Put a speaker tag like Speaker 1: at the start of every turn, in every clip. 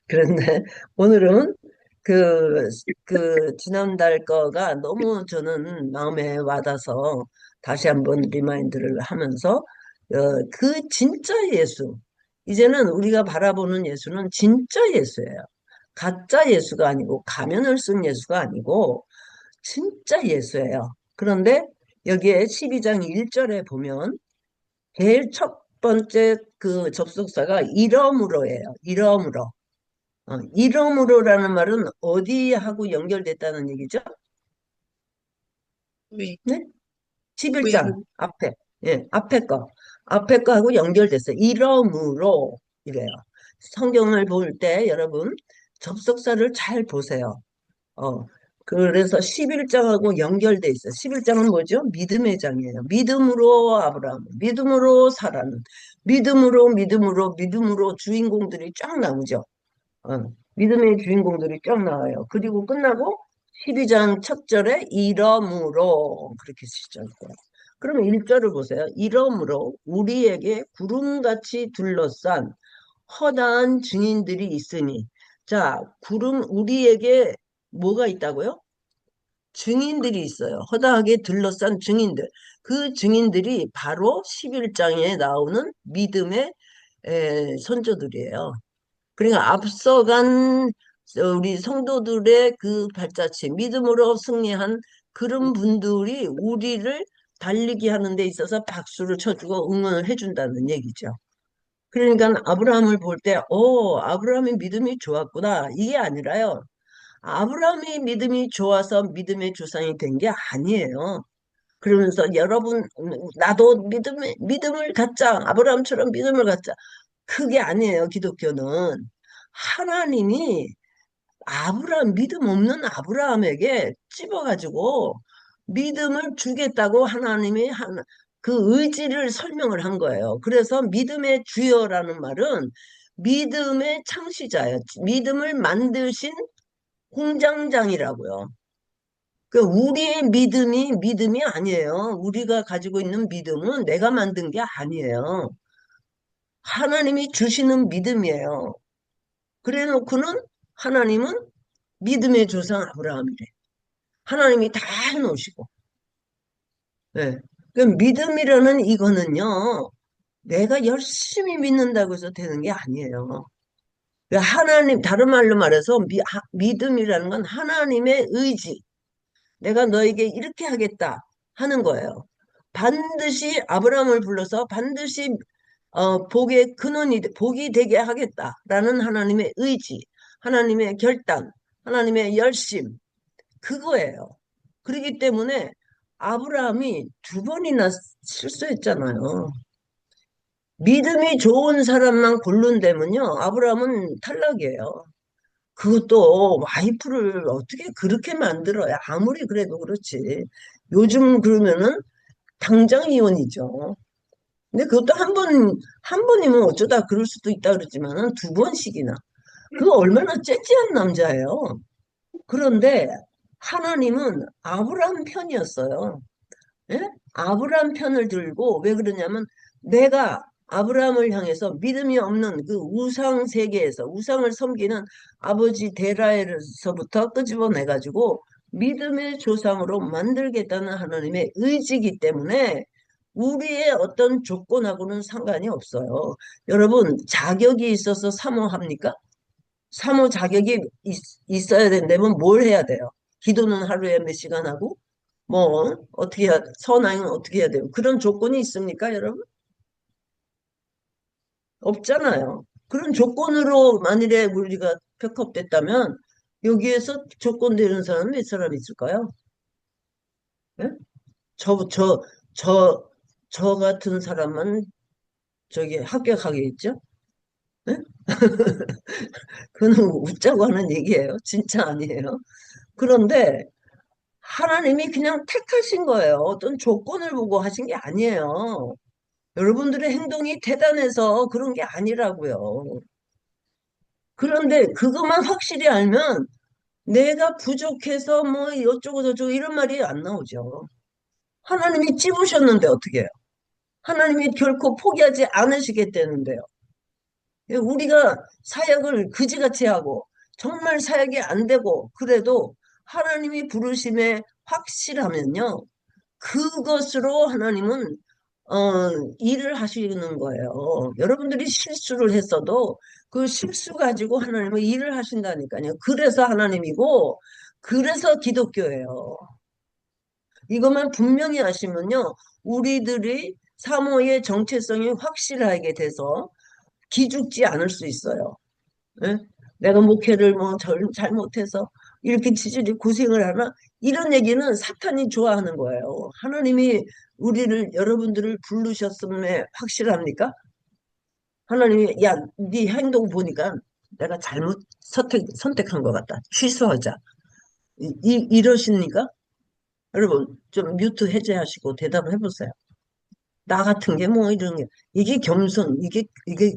Speaker 1: 그런데 오늘은 그, 지난달 거가 너무 저는 마음에 와닿아서 다시 한번 리마인드를 하면서, 그 진짜 예수. 이제는 우리가 바라보는 예수는 진짜 예수예요. 가짜 예수가 아니고, 가면을 쓴 예수가 아니고, 진짜 예수예요. 그런데 여기에 12장 1절에 보면, 제일 첫 번째 그 접속사가 이러므로예요. 이러므로. 이러므로라는 말은 어디하고 연결됐다는 얘기죠?
Speaker 2: 왜,
Speaker 1: 네?
Speaker 2: 왜,
Speaker 1: 11장 앞에. 예, 앞에 거. 앞에 거하고 연결됐어요. 이러므로 이래요. 성경을 볼 때 여러분 접속사를 잘 보세요. 어, 그래서 11장하고 연결돼 있어요. 11장은 뭐죠? 믿음의 장이에요. 믿음으로 아브라함, 믿음으로 사라는, 믿음으로 주인공들이 쫙 나오죠. 믿음의 주인공들이 쫙 나와요. 그리고 끝나고 12장 첫 절에 이러므로 그렇게 시작해요. 그러면 1절을 보세요. 이러므로 우리에게 구름같이 둘러싼 허다한 증인들이 있으니. 자, 우리에게 뭐가 있다고요? 증인들이 있어요. 허다하게 둘러싼 증인들. 그 증인들이 바로 11장에 나오는 믿음의 선조들이에요. 그러니까 앞서간 우리 성도들의 그 발자취, 믿음으로 승리한 그런 분들이 우리를 달리게 하는 데 있어서 박수를 쳐주고 응원을 해준다는 얘기죠. 그러니까 아브라함을 볼 때, 아브라함이 믿음이 좋았구나. 이게 아니라요. 아브라함이 믿음이 좋아서 믿음의 조상이 된 게 아니에요. 그러면서 여러분, 나도 믿음을 갖자. 아브라함처럼 믿음을 갖자. 그게 아니에요, 기독교는. 하나님이 믿음 없는 아브라함에게 찝어가지고 믿음을 주겠다고 하나님이 그 의지를 설명을 한 거예요. 그래서 믿음의 주여라는 말은 믿음의 창시자예요. 믿음을 만드신 공장장이라고요. 그 우리의 믿음이 아니에요. 우리가 가지고 있는 믿음은 내가 만든 게 아니에요. 하나님이 주시는 믿음이에요. 그래 놓고는 하나님은 믿음의 조상 아브라함이래. 하나님이 다 해놓으시고. 네. 그 믿음이라는 이거는요, 내가 열심히 믿는다고 해서 되는 게 아니에요. 그 하나님, 다른 말로 말해서 믿음이라는 건 하나님의 의지. 내가 너에게 이렇게 하겠다 하는 거예요. 반드시 아브라함을 불러서 반드시 복의 근원이 복이 되게 하겠다라는 하나님의 의지, 하나님의 결단, 하나님의 열심 그거예요. 그렇기 때문에 아브라함이 두 번이나 실수했잖아요. 믿음이 좋은 사람만 고른다면요, 아브라함은 탈락이에요. 그것도 와이프를 어떻게 그렇게 만들어야 아무리 그래도 그렇지. 요즘 그러면은 당장 이혼이죠. 근데 그것도 한 번이면 어쩌다 그럴 수도 있다 그러지만은 두 번씩이나. 그거 얼마나 째째한 남자예요. 그런데 하나님은 아브라함 편이었어요. 예? 아브라함 편을 들고 왜 그러냐면 내가 아브라함을 향해서 믿음이 없는 그 우상 세계에서 우상을 섬기는 아버지 데라에서부터 끄집어내 가지고 믿음의 조상으로 만들겠다는 하나님의 의지이기 때문에 우리의 어떤 조건하고는 상관이 없어요. 여러분 자격이 있어서 사모합니까? 사모 자격이 있어야 된다면 뭘 해야 돼요? 기도는 하루에 몇 시간 하고 뭐 선행은 어떻게 해야 돼요? 그런 조건이 있습니까, 여러분? 없잖아요. 그런 조건으로 만일에 우리가 픽업됐다면 여기에서 조건 되는 사람은 몇 사람 있을까요? 예? 저, 저, 저, 저 같은 사람만 저기 합격하겠죠? 예? 그거는 웃자고 하는 얘기예요. 진짜 아니에요. 그런데 하나님이 그냥 택하신 거예요. 어떤 조건을 보고 하신 게 아니에요. 여러분들의 행동이 대단해서 그런 게 아니라고요. 그런데 그것만 확실히 알면 내가 부족해서 뭐 어쩌고 저쩌고 이런 말이 안 나오죠. 하나님이 찝으셨는데 어떻게 해요? 하나님이 결코 포기하지 않으시겠다는데요. 우리가 사역을 그지같이 하고 정말 사역이 안 되고 그래도 하나님이 부르심에 확실하면요. 그것으로 하나님은 일을 하시는 거예요. 여러분들이 실수를 했어도 그 실수 가지고 하나님은 일을 하신다니까요. 그래서 하나님이고 그래서 기독교예요. 이것만 분명히 아시면요. 우리들이 사모의 정체성이 확실하게 돼서 기죽지 않을 수 있어요. 예? 내가 목회를 뭐 잘못해서 이렇게 지질이 고생을 하나? 이런 얘기는 사탄이 좋아하는 거예요. 하나님이 우리를 여러분들을 부르셨음에 확실합니까? 하나님이 야, 네 행동 보니까 내가 잘못 선택한 것 같다. 취소하자. 이러십니까? 여러분 좀 뮤트 해제하시고 대답을 해보세요. 나 같은 게 뭐 이런 게 이게 겸손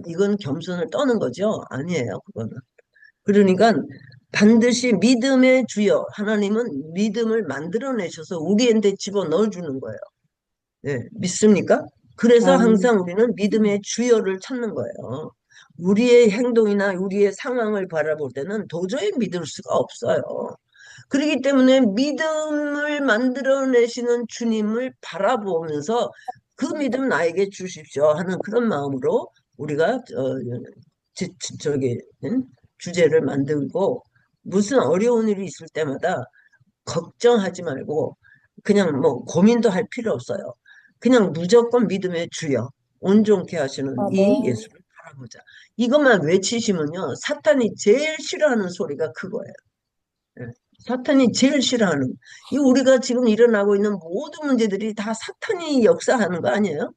Speaker 1: 이건 겸손을 떠는 거죠? 아니에요, 그거는. 그러니까 반드시 믿음의 주여 하나님은 믿음을 만들어내셔서 우리한테 집어넣어 주는 거예요. 네, 믿습니까? 그래서
Speaker 2: 아멘.
Speaker 1: 항상 우리는 믿음의 주여를 찾는 거예요. 우리의 행동이나 우리의 상황을 바라볼 때는 도저히 믿을 수가 없어요. 그렇기 때문에 믿음을 만들어내시는 주님을 바라보면서 그 믿음 나에게 주십시오 하는 그런 마음으로 우리가 저기 주제를 만들고 무슨 어려운 일이 있을 때마다 걱정하지 말고 그냥 뭐 고민도 할 필요 없어요. 그냥 무조건 믿음의 주여 온전케 하시는 이
Speaker 2: 아멘.
Speaker 1: 예수를 바라보자. 이것만 외치시면요. 사탄이 제일 싫어하는 소리가 그거예요. 예. 사탄이 제일 싫어하는 이 우리가 지금 일어나고 있는 모든 문제들이 다 사탄이 역사하는 거 아니에요?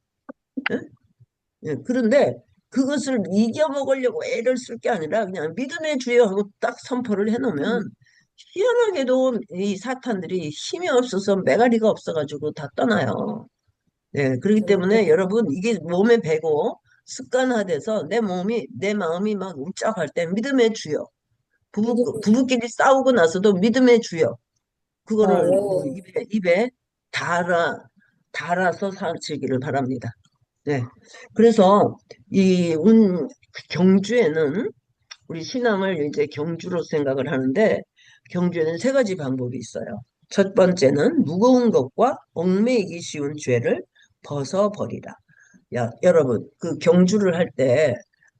Speaker 1: 예? 예, 그런데 그것을 이겨먹으려고 애를 쓸 게 아니라 그냥 믿음의 주여 하고 딱 선포를 해놓으면 희한하게도 이 사탄들이 힘이 없어서 매가리가 없어가지고 다 떠나요. 예, 그렇기 때문에 여러분 이게 몸에 배고 습관화돼서 내 마음이 막 울적할 때 믿음의 주여
Speaker 2: 믿음의 주.
Speaker 1: 부부끼리 싸우고 나서도 믿음의 주여 그거를
Speaker 2: 아멘.
Speaker 1: 입에 달아서 사시기를 바랍니다. 네. 그래서 경주에는 우리 신앙을 이제 경주로 생각을 하는데 경주에는 세 가지 방법이 있어요. 첫 번째는 무거운 것과 얽매이기 쉬운 죄를 벗어버리라. 야, 여러분, 그 경주를 할 때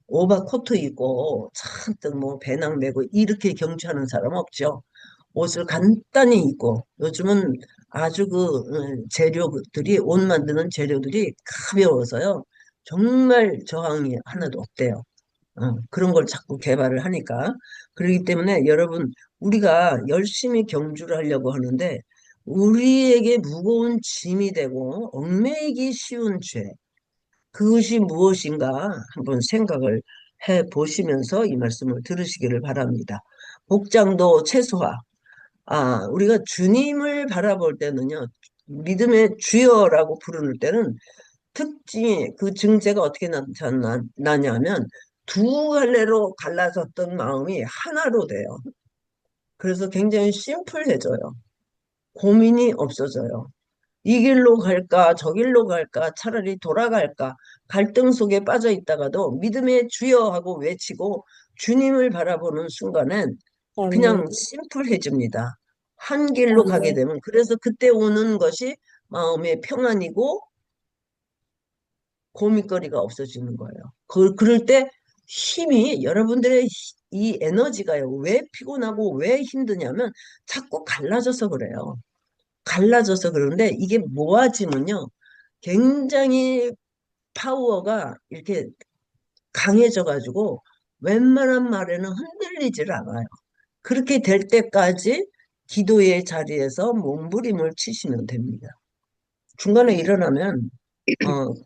Speaker 1: 오버코트 입고 잔뜩 뭐 배낭 메고 이렇게 경주하는 사람 없죠. 옷을 간단히 입고 요즘은 아주 재료들이 옷 만드는 재료들이 가벼워서요. 정말 저항이 하나도 없대요. 그런 걸 자꾸 개발을 하니까. 그렇기 때문에 여러분, 우리가 열심히 경주를 하려고 하는데, 우리에게 무거운 짐이 되고, 얽매이기 쉬운 죄, 그것이 무엇인가 한번 생각을 해 보시면서 이 말씀을 들으시기를 바랍니다. 복장도 최소화. 우리가 주님을 바라볼 때는요, 믿음의 주여라고 부르는 때는 특징이 그 증세가 어떻게 나냐면 두 갈래로 갈라졌던 마음이 하나로 돼요. 그래서 굉장히 심플해져요. 고민이 없어져요. 이 길로 갈까, 저 길로 갈까, 차라리 돌아갈까, 갈등 속에 빠져 있다가도 믿음의 주여 하고 외치고 주님을 바라보는 순간엔
Speaker 2: 아멘.
Speaker 1: 그냥 심플해집니다. 한 길로 가게
Speaker 2: 아멘.
Speaker 1: 되면, 그래서 그때 오는 것이 마음의 평안이고 고민거리가 없어지는 거예요. 그럴 때 여러분들의 이 에너지가요. 왜 피곤하고 왜 힘드냐면 자꾸 갈라져서 그래요. 갈라져서 그러는데 이게 모아지면요. 굉장히 파워가 이렇게 강해져가지고 웬만한 말에는 흔들리질 않아요. 그렇게 될 때까지 기도의 자리에서 몸부림을 치시면 됩니다. 중간에 일어나면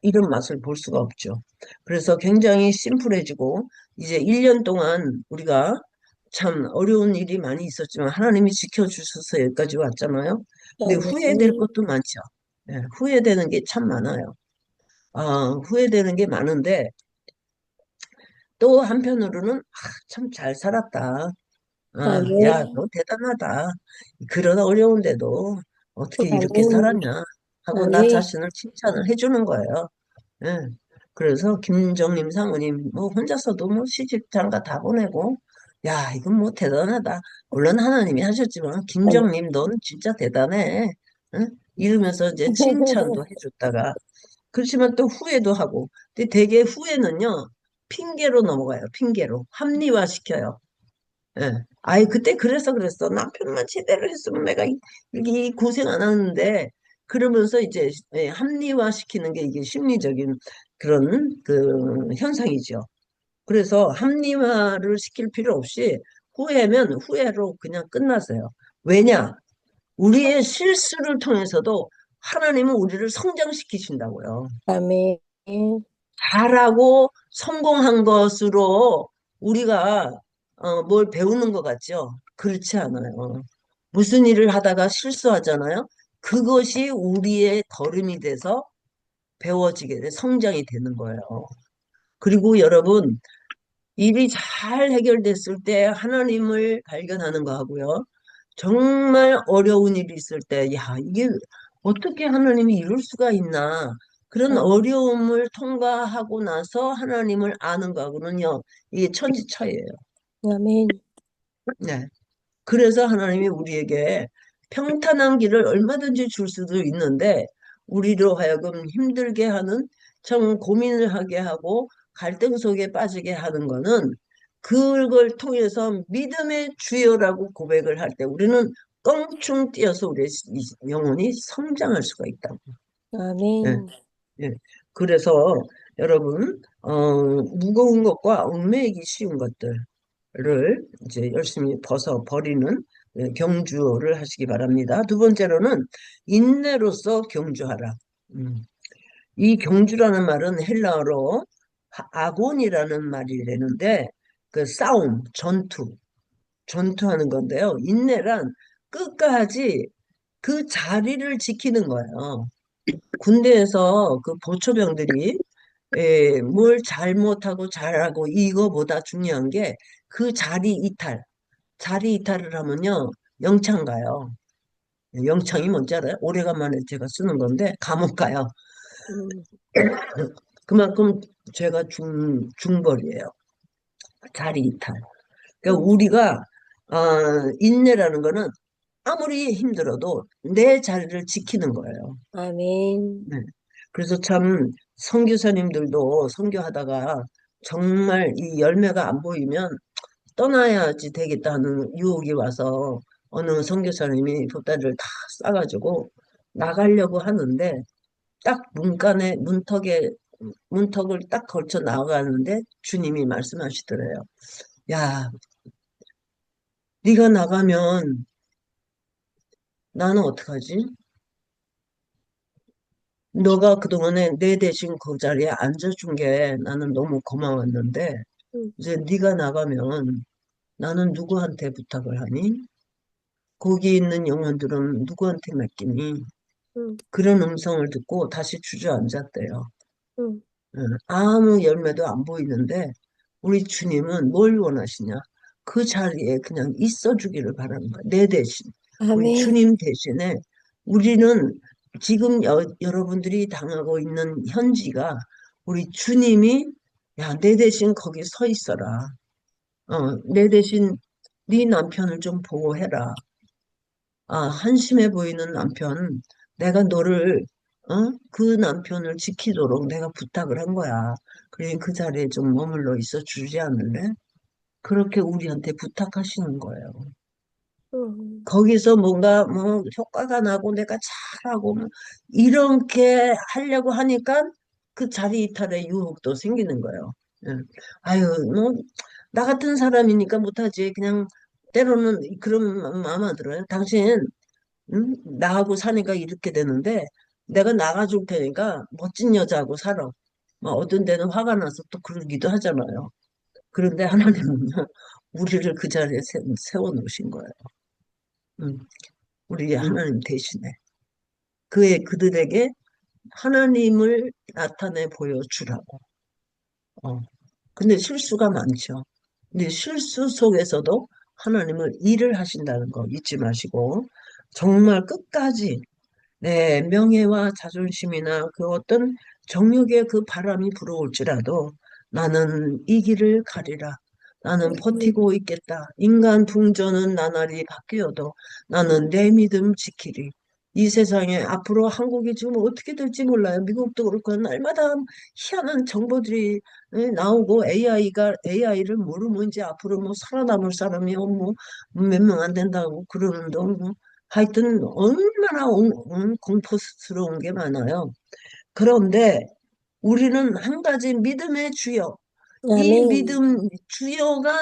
Speaker 1: 이런 맛을 볼 수가 없죠. 그래서 굉장히 심플해지고 이제 1년 동안 우리가 참 어려운 일이 많이 있었지만 하나님이 지켜주셔서 여기까지 왔잖아요. 근데 후회될
Speaker 2: 아멘.
Speaker 1: 것도 많죠. 예, 후회되는 게 참 많아요. 후회되는 게 많은데 또 한편으로는 참 잘 살았다. 야,
Speaker 2: 아멘.
Speaker 1: 너 대단하다. 그런 어려운데도 어떻게 이렇게
Speaker 2: 아멘.
Speaker 1: 살았냐 하고 나
Speaker 2: 아멘.
Speaker 1: 자신을 칭찬을 해주는 거예요. 예. 그래서 김정림 사모님 뭐 혼자서도 뭐 시집 장가 다 보내고 야 이건 뭐 대단하다. 물론 하나님이 하셨지만 김정림 너는 진짜 대단해. 응? 이러면서 이제 칭찬도 해줬다가 그렇지만 또 후회도 하고. 근데 대개 후회는요 핑계로 넘어가요. 핑계로 합리화시켜요. 예. 아이, 그때 그래서 그랬어. 남편만 제대로 했으면 내가 이렇게 고생 안 하는데, 그러면서 이제 합리화시키는 게 이게 심리적인 그런 그 현상이죠. 그래서 합리화를 시킬 필요 없이 후회면 후회로 그냥 끝나세요. 왜냐? 우리의 실수를 통해서도 하나님은 우리를 성장시키신다고요.
Speaker 2: 아멘.
Speaker 1: 잘하고 성공한 것으로 우리가 뭘 배우는 것 같죠? 그렇지 않아요. 무슨 일을 하다가 실수하잖아요. 그것이 우리의 걸음이 돼서 배워지게 돼, 성장이 되는 거예요. 그리고 여러분, 일이 잘 해결됐을 때 하나님을 발견하는 거 하고요. 정말 어려운 일이 있을 때, 야, 이게 어떻게 하나님이 이럴 수가 있나. 그런
Speaker 2: 아멘.
Speaker 1: 어려움을 통과하고 나서 하나님을 아는 거하고는요, 이게 천지 차이예요.
Speaker 2: 아멘.
Speaker 1: 네. 그래서 하나님이 우리에게 평탄한 길을 얼마든지 줄 수도 있는데, 우리로 하여금 힘들게 하는, 참 고민을 하게 하고, 갈등 속에 빠지게 하는 거는, 그걸 통해서 믿음의 주여라고 고백을 할 때, 우리는 껑충 뛰어서 우리의 영혼이 성장할 수가 있다. 예,
Speaker 2: 아멘.
Speaker 1: 예. 그래서 여러분, 무거운 것과 얽매이기 쉬운 것들을 이제 열심히 벗어 버리는 경주를 하시기 바랍니다. 두 번째로는 인내로서 경주하라. 음. 이 경주라는 말은 헬라어로 아곤이라는 말이라는데 그 싸움, 전투하는 건데요. 인내란 끝까지 그 자리를 지키는 거예요. 군대에서 그 보초병들이 뭘 잘못하고 잘하고 이거보다 중요한 게 그 자리 이탈을 하면요 영창 가요. 영창이 뭔지 알아요? 오래간만에 제가 쓰는 건데 감옥 가요.
Speaker 2: 음.
Speaker 1: 그만큼 죄가 중벌이에요. 자리 이탈. 그러니까
Speaker 2: 음.
Speaker 1: 우리가 인내라는 거는 아무리 힘들어도 내 자리를 지키는 거예요.
Speaker 2: 아멘.
Speaker 1: 네. 그래서 참 선교사님들도 선교하다가 정말 이 열매가 안 보이면 떠나야지 되겠다 하는 유혹이 와서 어느 선교사님이 보따리를 다 싸가지고 나가려고 하는데 딱 문턱을 딱 걸쳐 나가는데 주님이 말씀하시더래요. 야, 네가 나가면 나는 어떡하지? 너가 그동안에 내 대신 그 자리에 앉아준 게 나는 너무 고마웠는데
Speaker 2: 음.
Speaker 1: 이제 네가 나가면 나는 누구한테 부탁을 하니? 거기 있는 영혼들은 누구한테 맡기니?
Speaker 2: 음.
Speaker 1: 그런 음성을 듣고 다시 주저앉았대요.
Speaker 2: 음.
Speaker 1: 아무 열매도 안 보이는데 우리 주님은 뭘 원하시냐? 그 자리에 그냥 있어 주기를 바라는 거야. 내 대신. 우리
Speaker 2: 아멘.
Speaker 1: 주님 대신에 우리는 지금 여러분들이 당하고 있는 현지가 우리 주님이 야, 내 대신 거기 서 있어라. 내 대신 네 남편을 좀 보호해라. 한심해 보이는 남편, 내가 너를, 그 남편을 지키도록 내가 부탁을 한 거야. 그러니 그 자리에 좀 머물러 있어 주지 않을래? 그렇게 우리한테 부탁하시는 거예요.
Speaker 2: 음.
Speaker 1: 거기서 뭔가 뭐 효과가 나고 내가 잘하고 뭐 이렇게 하려고 하니까 그 자리 이탈의 유혹도 생기는 거예요. 예. 아유, 뭐, 나 같은 사람이니까 못하지. 그냥 때로는 그런 마음 들어요. 당신 응? 나하고 사니까 이렇게 되는데 내가 나가줄 테니까 멋진 여자하고 살아. 뭐 어떤 데는 화가 나서 또 그러기도 하잖아요. 그런데 하나님은요, 우리를 그 자리에 세워 놓으신 거예요. 응. 우리 하나님 대신에. 그들에게 하나님을 나타내 보여주라고. 어. 근데 실수가 많죠. 근데 실수 속에서도 하나님을 일을 하신다는 거 잊지 마시고, 정말 끝까지 네, 명예와 자존심이나 그 어떤 정욕의 그 바람이 불어올지라도 나는 이 길을 가리라. 나는 버티고 있겠다. 인간 풍조는 나날이 바뀌어도 나는 내 믿음 지키리. 이 세상에 앞으로 한국이 지금 어떻게 될지 몰라요. 미국도 그렇고 날마다 희한한 정보들이 나오고 AI를 모르면 이제 앞으로 뭐 살아남을 사람이 뭐 몇 명 안 된다고 그러는데 뭐 하여튼 얼마나 공포스러운 게 많아요. 그런데 우리는 한 가지 믿음의 주여, 이
Speaker 2: 아멘.
Speaker 1: 믿음 주여가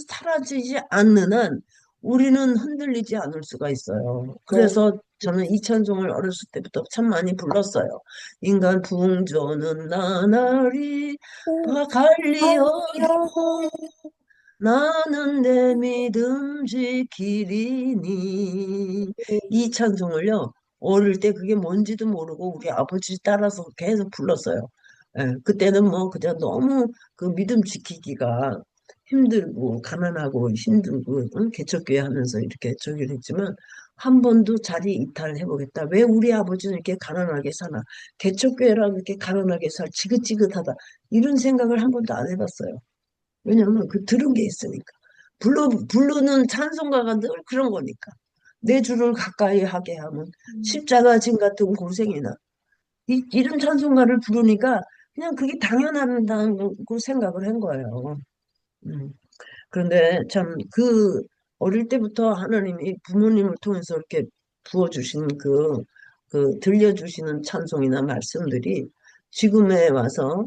Speaker 1: 사라지지 않는 한 우리는 흔들리지 않을 수가 있어요.
Speaker 2: 네.
Speaker 1: 그래서 저는 이 찬송을 어렸을 때부터 참 많이 불렀어요. 인간 풍조는 나날이 갈리어도 나는 내 믿음 지키리니. 이 찬송을요, 어릴 때 그게 뭔지도 모르고 우리 아버지 따라서 계속 불렀어요. 예, 그때는 뭐 그냥 너무 그 믿음 지키기가 힘들고 가난하고 힘들고 개척교회 하면서 이렇게 저기를 했지만 한 번도 자리 이탈해보겠다. 왜 우리 아버지는 이렇게 가난하게 사나? 개척교회라고 이렇게 가난하게 지긋지긋하다. 이런 생각을 한 번도 안 해봤어요. 왜냐면 그 들은 게 있으니까. 부르는 찬송가가 늘 그런 거니까. 내 주를 가까이 하게 하면 십자가 진 같은 고생이나 이런 찬송가를 부르니까 그냥 그게 당연하다고 생각을 한 거예요. 음. 그런데 참 그 어릴 때부터 하나님이 부모님을 통해서 이렇게 부어주신 그 들려주시는 찬송이나 말씀들이 지금에 와서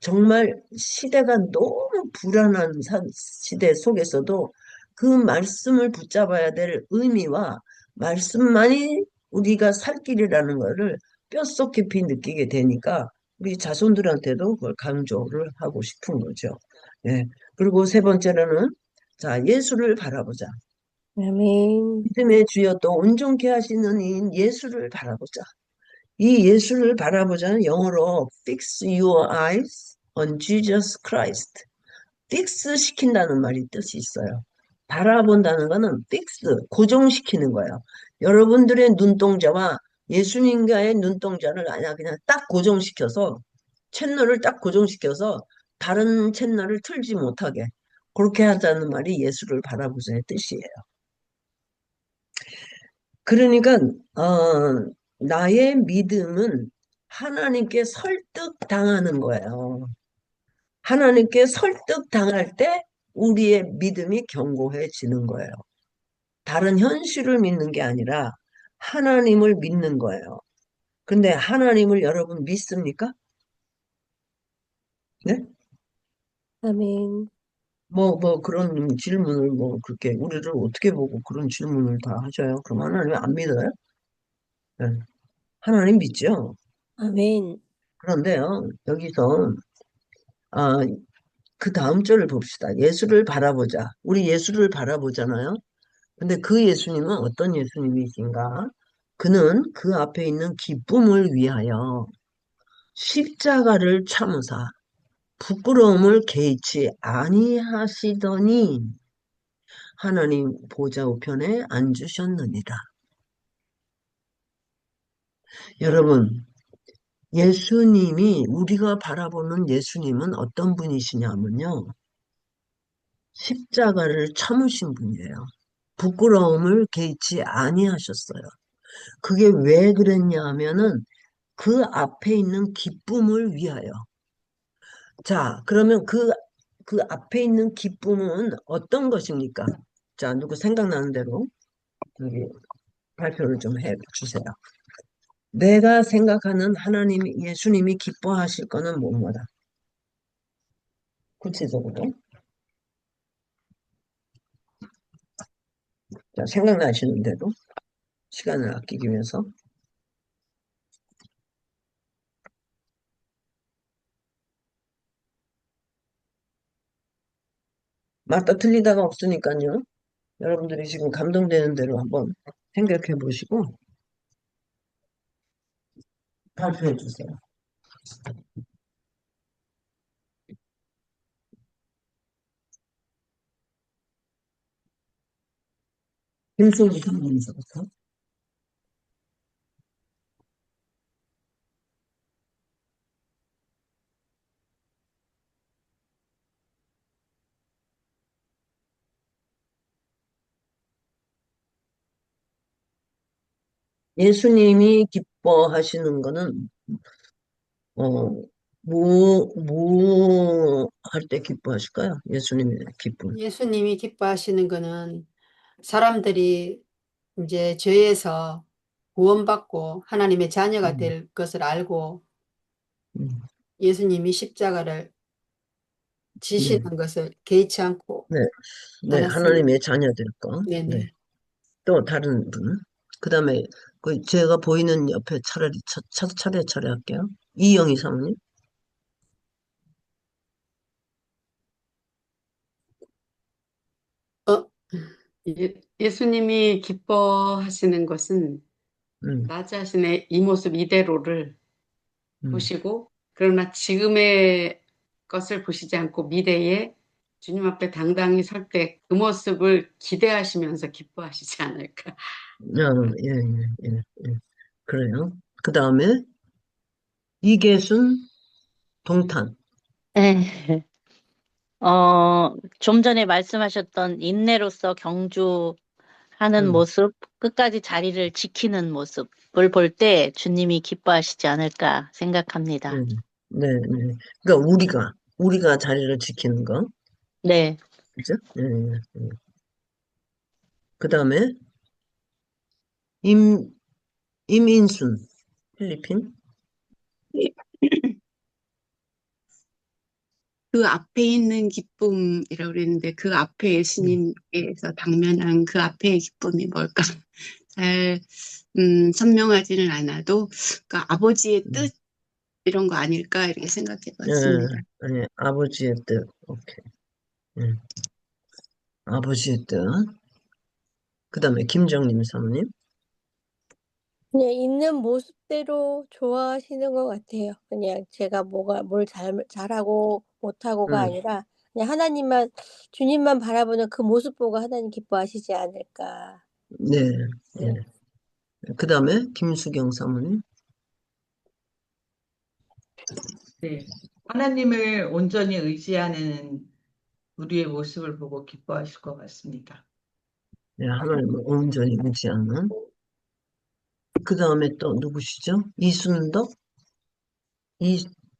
Speaker 1: 정말 시대가 너무 불안한 시대 속에서도 그 말씀을 붙잡아야 될 의미와 말씀만이 우리가 살 길이라는 것을 뼛속 깊이 느끼게 되니까 우리 자손들한테도 그걸 강조를 하고 싶은 거죠. 예. 그리고 세 번째로는 자, 예수를 바라보자.
Speaker 2: 아멘.
Speaker 1: 믿음의 주여 또 온전케 하시는 이인 예수를 바라보자. 이 예수를 바라보자는 영어로 fix your eyes on Jesus Christ. fix 시킨다는 말이 뜻이 있어요. 바라본다는 거는 fix, 고정시키는 거예요. 여러분들의 눈동자와 예수님과의 눈동자를 아니야 그냥 딱 고정시켜서 채널을 딱 고정시켜서 다른 채널을 틀지 못하게 그렇게 하자는 말이 예수를 바라보자의 뜻이에요. 그러니까 나의 믿음은 하나님께 설득당하는 거예요. 하나님께 설득당할 때 우리의 믿음이 견고해지는 거예요. 다른 현실을 믿는 게 아니라 하나님을 믿는 거예요. 근데 하나님을 여러분 믿습니까? 네?
Speaker 2: 아멘.
Speaker 1: 뭐 그런 질문을 뭐 그렇게 우리를 어떻게 보고 그런 질문을 다 하셔요? 그럼 하나님 안 믿어요? 네. 하나님 믿죠?
Speaker 2: 아멘.
Speaker 1: 그런데요, 여기서 아, 그 다음 절을 봅시다. 예수를 바라보자. 우리 예수를 바라보잖아요. 근데 그 예수님은 어떤 예수님이신가? 그는 그 앞에 있는 기쁨을 위하여 십자가를 참으사 부끄러움을 개의치 아니하시더니 하나님 보좌 우편에 앉으셨느니라. 여러분, 예수님이 우리가 바라보는 예수님은 어떤 분이시냐면요. 십자가를 참으신 분이에요. 부끄러움을 개의치 아니하셨어요. 그게 왜 그랬냐 하면은 그 앞에 있는 기쁨을 위하여. 자, 그러면 그 앞에 있는 기쁨은 어떤 것입니까? 자, 누구 생각나는 대로 여기 발표를 좀 해 주세요. 내가 생각하는 예수님이 기뻐하실 거는 뭐뭐다. 구체적으로. 자, 생각나시는 대로 시간을 아끼기 위해서. 맞다 틀리다가 없으니까요. 여러분들이 지금 감동되는 대로 한번 생각해 보시고 발표해 주세요. 김소희 선생님서부터. 예수님이 기뻐하시는 거는, 뭐 할 때 기뻐하실까요? 예수님의 기쁨.
Speaker 3: 예수님이 기뻐하시는 거는 사람들이 이제 죄에서 구원받고 하나님의 자녀가
Speaker 1: 음,
Speaker 3: 될 것을 알고
Speaker 1: 음,
Speaker 3: 예수님이 십자가를 지시는
Speaker 1: 네,
Speaker 3: 것을 개의치 않고
Speaker 1: 네, 네,
Speaker 3: 받았습니다.
Speaker 1: 하나님의 자녀될 거. 네.
Speaker 3: 네네.
Speaker 1: 또 다른 분. 그 다음에, 제가 보이는 옆에 차라리 차례 할게요. 이영희 사모님.
Speaker 3: 어,
Speaker 4: 예수님이 기뻐하시는 것은
Speaker 1: 음,
Speaker 4: 나 자신의 이 모습 이대로를
Speaker 1: 음,
Speaker 4: 보시고, 그러나 지금의 것을 보시지 않고 미래에 주님 앞에 당당히 설 때 그 모습을 기대하시면서 기뻐하시지 않을까.
Speaker 1: 예, 예, 예, 예. 그래요. 그 다음에, 이계순 동탄.
Speaker 5: 네. 좀 전에 말씀하셨던 인내로서 경주하는
Speaker 1: 음,
Speaker 5: 모습, 끝까지 자리를 지키는 모습을 볼 때 주님이 기뻐하시지 않을까 생각합니다.
Speaker 1: 음, 네, 네. 그러니까 우리가 자리를 지키는 거.
Speaker 5: 네.
Speaker 1: 그죠? 예, 예, 예. 그 다음에, 임, 임인순, 필리핀.
Speaker 6: 그 앞에 있는 기쁨이라고 그랬는데 그 앞에
Speaker 1: 음,
Speaker 6: 예수님께서 당면한 그 앞의 기쁨이 뭘까? 잘 선명하지는 않아도 그러니까 아버지의
Speaker 1: 음.
Speaker 6: 뜻 이런 거 아닐까 이렇게 생각해
Speaker 1: 예,
Speaker 6: 봤습니다.
Speaker 1: 아니, 아버지의 뜻. 오케이. 예, 아버지의 뜻. 그 다음에, 김정림 사모님.
Speaker 2: 그냥 있는 모습대로 좋아하시는 것 같아요. 그냥 제가 뭘 잘하고 못하고가
Speaker 1: 음,
Speaker 2: 아니라 그냥 하나님만, 주님만 바라보는 그 모습 보고 하나님 기뻐하시지 않을까.
Speaker 1: 네, 예.
Speaker 2: 네.
Speaker 1: 그 다음에, 김수경 사모님.
Speaker 7: 네. 하나님을 온전히 의지하는 우리의 모습을 보고 기뻐하실 것 같습니다.
Speaker 1: 네, 하나님을 온전히 의지하는. 그 다음에 또 누구시죠? 이순덕?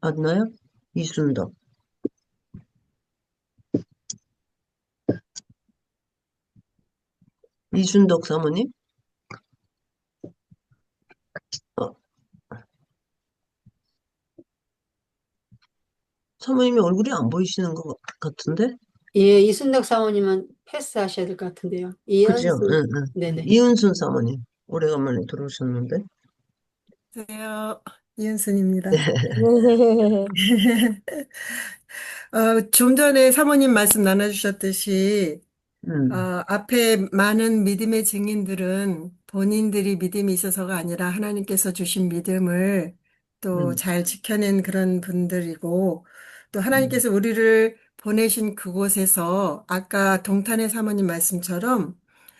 Speaker 1: 맞나요? 이순덕. 이순덕 사모님? 어, 사모님이 얼굴이 안 보이시는 것 같은데?
Speaker 3: 예, 이순덕 사모님은 패스하셔야 될 것 같은데요.
Speaker 1: 그죠? 응,
Speaker 3: 이현수,
Speaker 1: 응.
Speaker 3: 네네.
Speaker 1: 이은순 사모님. 오래간만에 들어오셨는데?
Speaker 8: 안녕하세요. 이은순입니다.
Speaker 2: 네.
Speaker 8: 좀 전에 사모님 말씀 나눠주셨듯이,
Speaker 1: 음,
Speaker 8: 앞에 많은 믿음의 증인들은 본인들이 믿음이 있어서가 아니라 하나님께서 주신 믿음을 또
Speaker 1: 음,
Speaker 8: 잘 지켜낸 그런 분들이고, 또
Speaker 1: 음,
Speaker 8: 하나님께서 우리를 보내신 그곳에서 아까 동탄의 사모님 말씀처럼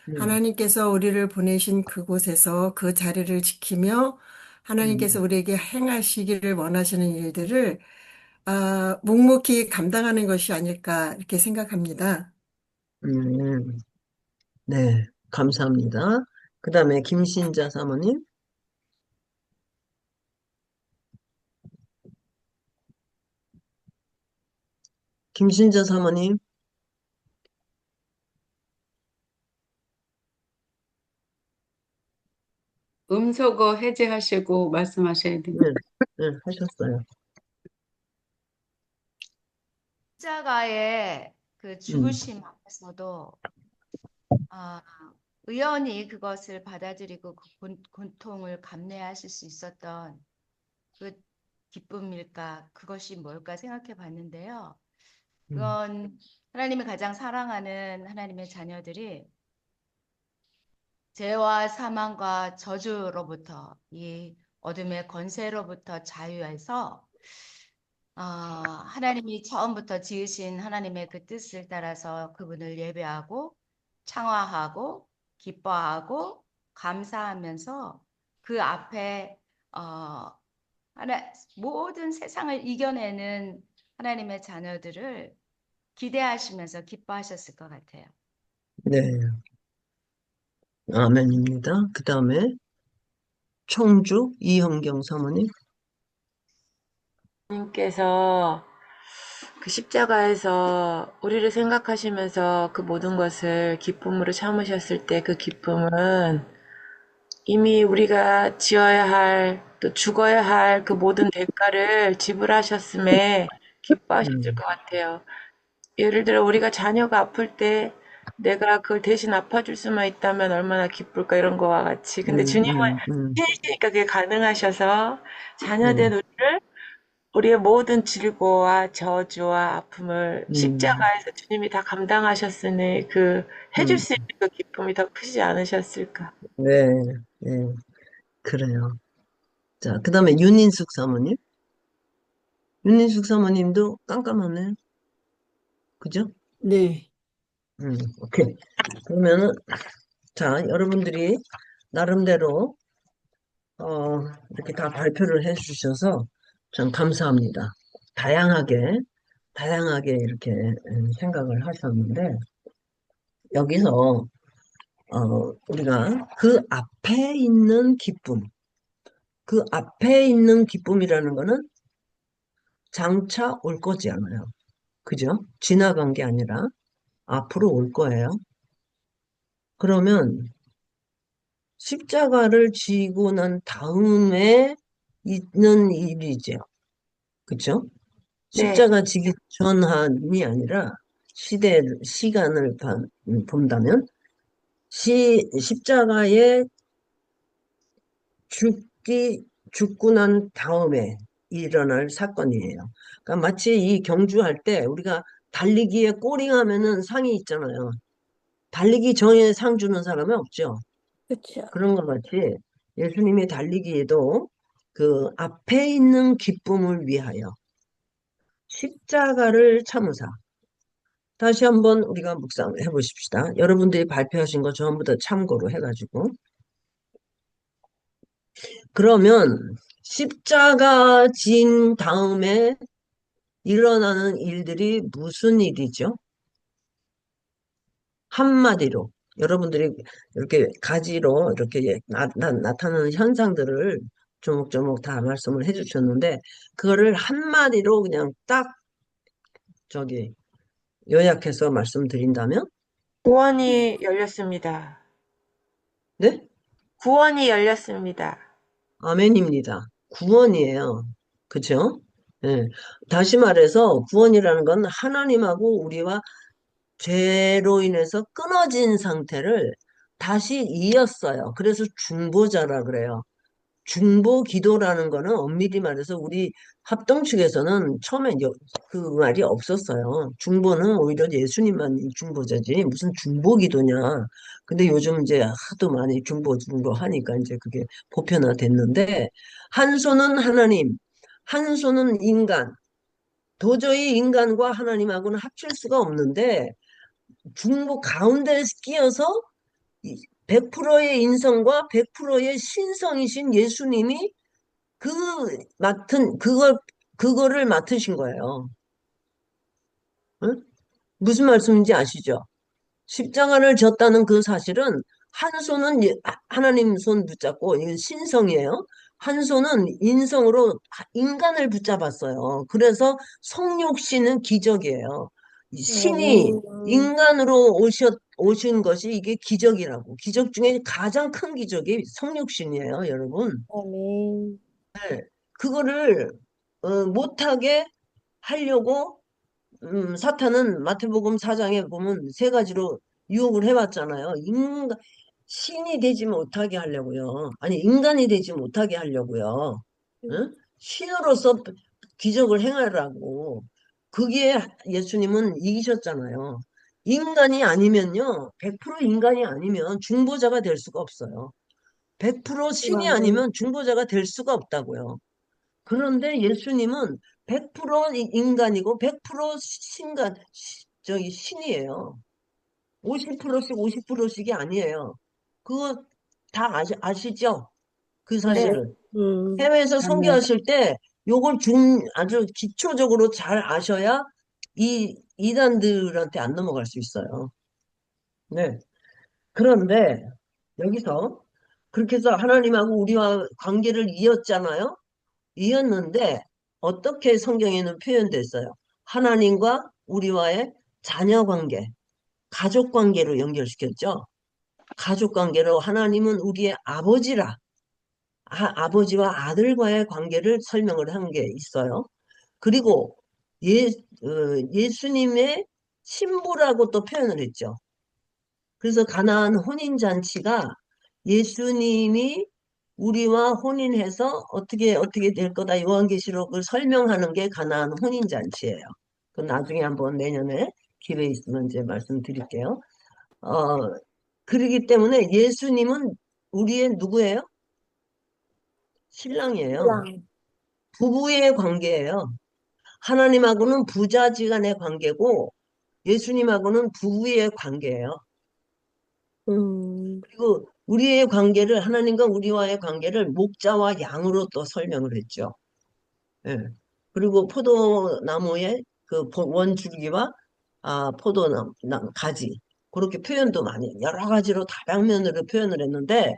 Speaker 1: 음,
Speaker 8: 하나님께서 우리를 보내신 그곳에서 그 자리를 지키며 하나님께서
Speaker 1: 음,
Speaker 8: 우리에게 행하시기를 원하시는 일들을 묵묵히 감당하는 것이 아닐까 이렇게 생각합니다.
Speaker 1: 음. 네, 감사합니다. 그 다음에 김신자 사모님? 김신자 사모님?
Speaker 4: 음소거 해제하시고 말씀하셔야 됩니다.
Speaker 1: 네, 네, 하셨어요.
Speaker 9: 십자가의 그
Speaker 1: 음,
Speaker 9: 죽으심 앞에서도 아, 의연히 그것을 받아들이고 그 고통을 감내하실 수 있었던 그 기쁨일까, 그것이 뭘까 생각해 봤는데요.
Speaker 1: 음,
Speaker 9: 그건 하나님이 가장 사랑하는 하나님의 자녀들이 죄와 사망과 저주로부터, 이 어둠의 권세로부터 자유해서 하나님이 처음부터 지으신 하나님의 그 뜻을 따라서 그분을 예배하고 창화하고 기뻐하고 감사하면서 그 앞에 어, 모든 세상을 이겨내는 하나님의 자녀들을 기대하시면서 기뻐하셨을 것 같아요.
Speaker 1: 네, 아멘입니다. 그 다음에 청주 이현경 사모님.
Speaker 10: 님께서 그 십자가에서 우리를 생각하시면서 그 모든 것을 기쁨으로 참으셨을 때 그 기쁨은 이미 우리가 지어야 할, 또 죽어야 할 그 모든 대가를 지불하셨음에 기뻐하셨을 것 같아요. 예를 들어 우리가 자녀가 아플 때 내가 그걸 대신 아파줄 수만 있다면 얼마나 기쁠까 이런 거와 같이. 근데 주님은 신이시니까 그게 가능하셔서 자녀된 우리를 우리의 모든 질고와 저주와 아픔을 십자가에서 주님이 다 감당하셨으니 그 해줄 수 있는 그 기쁨이 더 크지 않으셨을까.
Speaker 1: 네, 네, 그래요. 자, 그 다음에 윤인숙 사모님. 윤인숙 사모님도 깜깜하네요. 그죠?
Speaker 3: 네.
Speaker 1: 오케이. 그러면은, 자, 여러분들이 나름대로, 이렇게 다 발표를 해주셔서 참 감사합니다. 다양하게 이렇게 생각을 하셨는데, 여기서, 우리가 그 앞에 있는 기쁨, 그 앞에 있는 기쁨이라는 거는 장차 올 거지 않아요. 그죠? 지나간 게 아니라 앞으로 올 거예요. 그러면 십자가를 지고 난 다음에 있는 일이죠. 그죠?
Speaker 10: 네,
Speaker 1: 십자가 지기 전이 아니라 시간을 본다면 십자가에 죽고 난 다음에 일어날 사건이에요. 그러니까 마치 이 경주할 때 우리가 달리기에 꼬링하면은 상이 있잖아요. 달리기 전에 상 주는 사람은 없죠.
Speaker 2: 그쵸.
Speaker 1: 그런 것 같이 예수님의 달리기에도 그 앞에 있는 기쁨을 위하여 십자가를 참으사. 다시 한번 우리가 묵상해 보십시다. 여러분들이 발표하신 거 전부 다 참고로 해가지고. 그러면 십자가 진 다음에 일어나는 일들이 무슨 일이죠? 한마디로 여러분들이 이렇게 가지로 이렇게 나타나는 현상들을 조목조목 다 말씀을 해주셨는데 그거를 한마디로 그냥 딱 저기 요약해서 말씀드린다면
Speaker 10: 구원이 열렸습니다.
Speaker 1: 네?
Speaker 10: 구원이 열렸습니다.
Speaker 1: 아멘입니다. 구원이에요. 그죠? 예. 다시 말해서 구원이라는 건 하나님하고 우리와 죄로 인해서 끊어진 상태를 다시 이었어요. 그래서 중보자라 그래요. 중보 기도라는 거는 엄밀히 말해서 우리 합동 측에서는 처음에 그 말이 없었어요. 중보는 오히려 예수님만 중보자지 무슨 중보 기도냐. 근데 요즘 이제 하도 많이 중보 하니까 이제 그게 보편화됐는데 한 손은 하나님, 한 손은 인간. 도저히 인간과 하나님하고는 합칠 수가 없는데 중보 가운데 끼어서 100%의 인성과 100%의 신성이신 예수님이 그 그거를 맡으신 거예요. 응? 무슨 말씀인지 아시죠? 십자가를 졌다는 그 사실은 한 손은 하나님 손 붙잡고 이건 신성이에요. 한 손은 인성으로 인간을 붙잡았어요. 그래서 성육신은 기적이에요. 신이 인간으로 오신 것이 이게 기적이라고. 기적 중에 가장 큰 기적이 성육신이에요, 여러분.
Speaker 2: 아멘.
Speaker 1: 네. 그거를 못하게 하려고 사탄은 마태복음 4장에 보면 세 가지로 유혹을 해왔잖아요. 신이 되지 못하게 하려고요. 아니 인간이 되지 못하게 하려고요. 응? 신으로서 기적을 행하라고. 그게 예수님은 이기셨잖아요. 인간이 아니면요. 100% 인간이 아니면 중보자가 될 수가 없어요. 100% 신이 아니면 중보자가 될 수가 없다고요. 그런데 예수님은 100% 인간이고 100% 저기 신이에요. 50%씩 50%씩이 아니에요. 그거 다 아시죠? 그
Speaker 2: 네.
Speaker 1: 사실을.
Speaker 2: 음.
Speaker 1: 해외에서 선교하실 때 요걸 아주 기초적으로 잘 아셔야 이 이단들한테 안 넘어갈 수 있어요. 네. 그런데 여기서 그렇게 해서 하나님하고 우리와 관계를 이었잖아요. 이었는데 어떻게 성경에는 표현됐어요? 하나님과 우리와의 자녀 관계, 가족 관계로 연결시켰죠. 가족 관계로 하나님은 우리의 아버지라, 아버지와 아들과의 관계를 설명을 한 게 있어요. 그리고 예수님의 신부라고 또 표현을 했죠. 그래서 가나안 혼인잔치가 예수님이 우리와 혼인해서 어떻게 될 거다 요한계시록을 설명하는 게 가나안 혼인잔치예요. 그 나중에 한번 내년에 기회 있으면 이제 말씀드릴게요. 어, 그러기 때문에 예수님은 우리의 누구예요? 신랑이에요.
Speaker 2: 신랑.
Speaker 1: 부부의 관계예요. 하나님하고는 부자지간의 관계고 예수님하고는 부부의 관계예요. 그리고 우리의 관계를 하나님과 우리와의 관계를 목자와 양으로 또 설명을 했죠. 예. 그리고 포도나무의 그 원줄기와 포도나무 가지 그렇게 표현도 많이 여러 가지로 다방면으로 표현을 했는데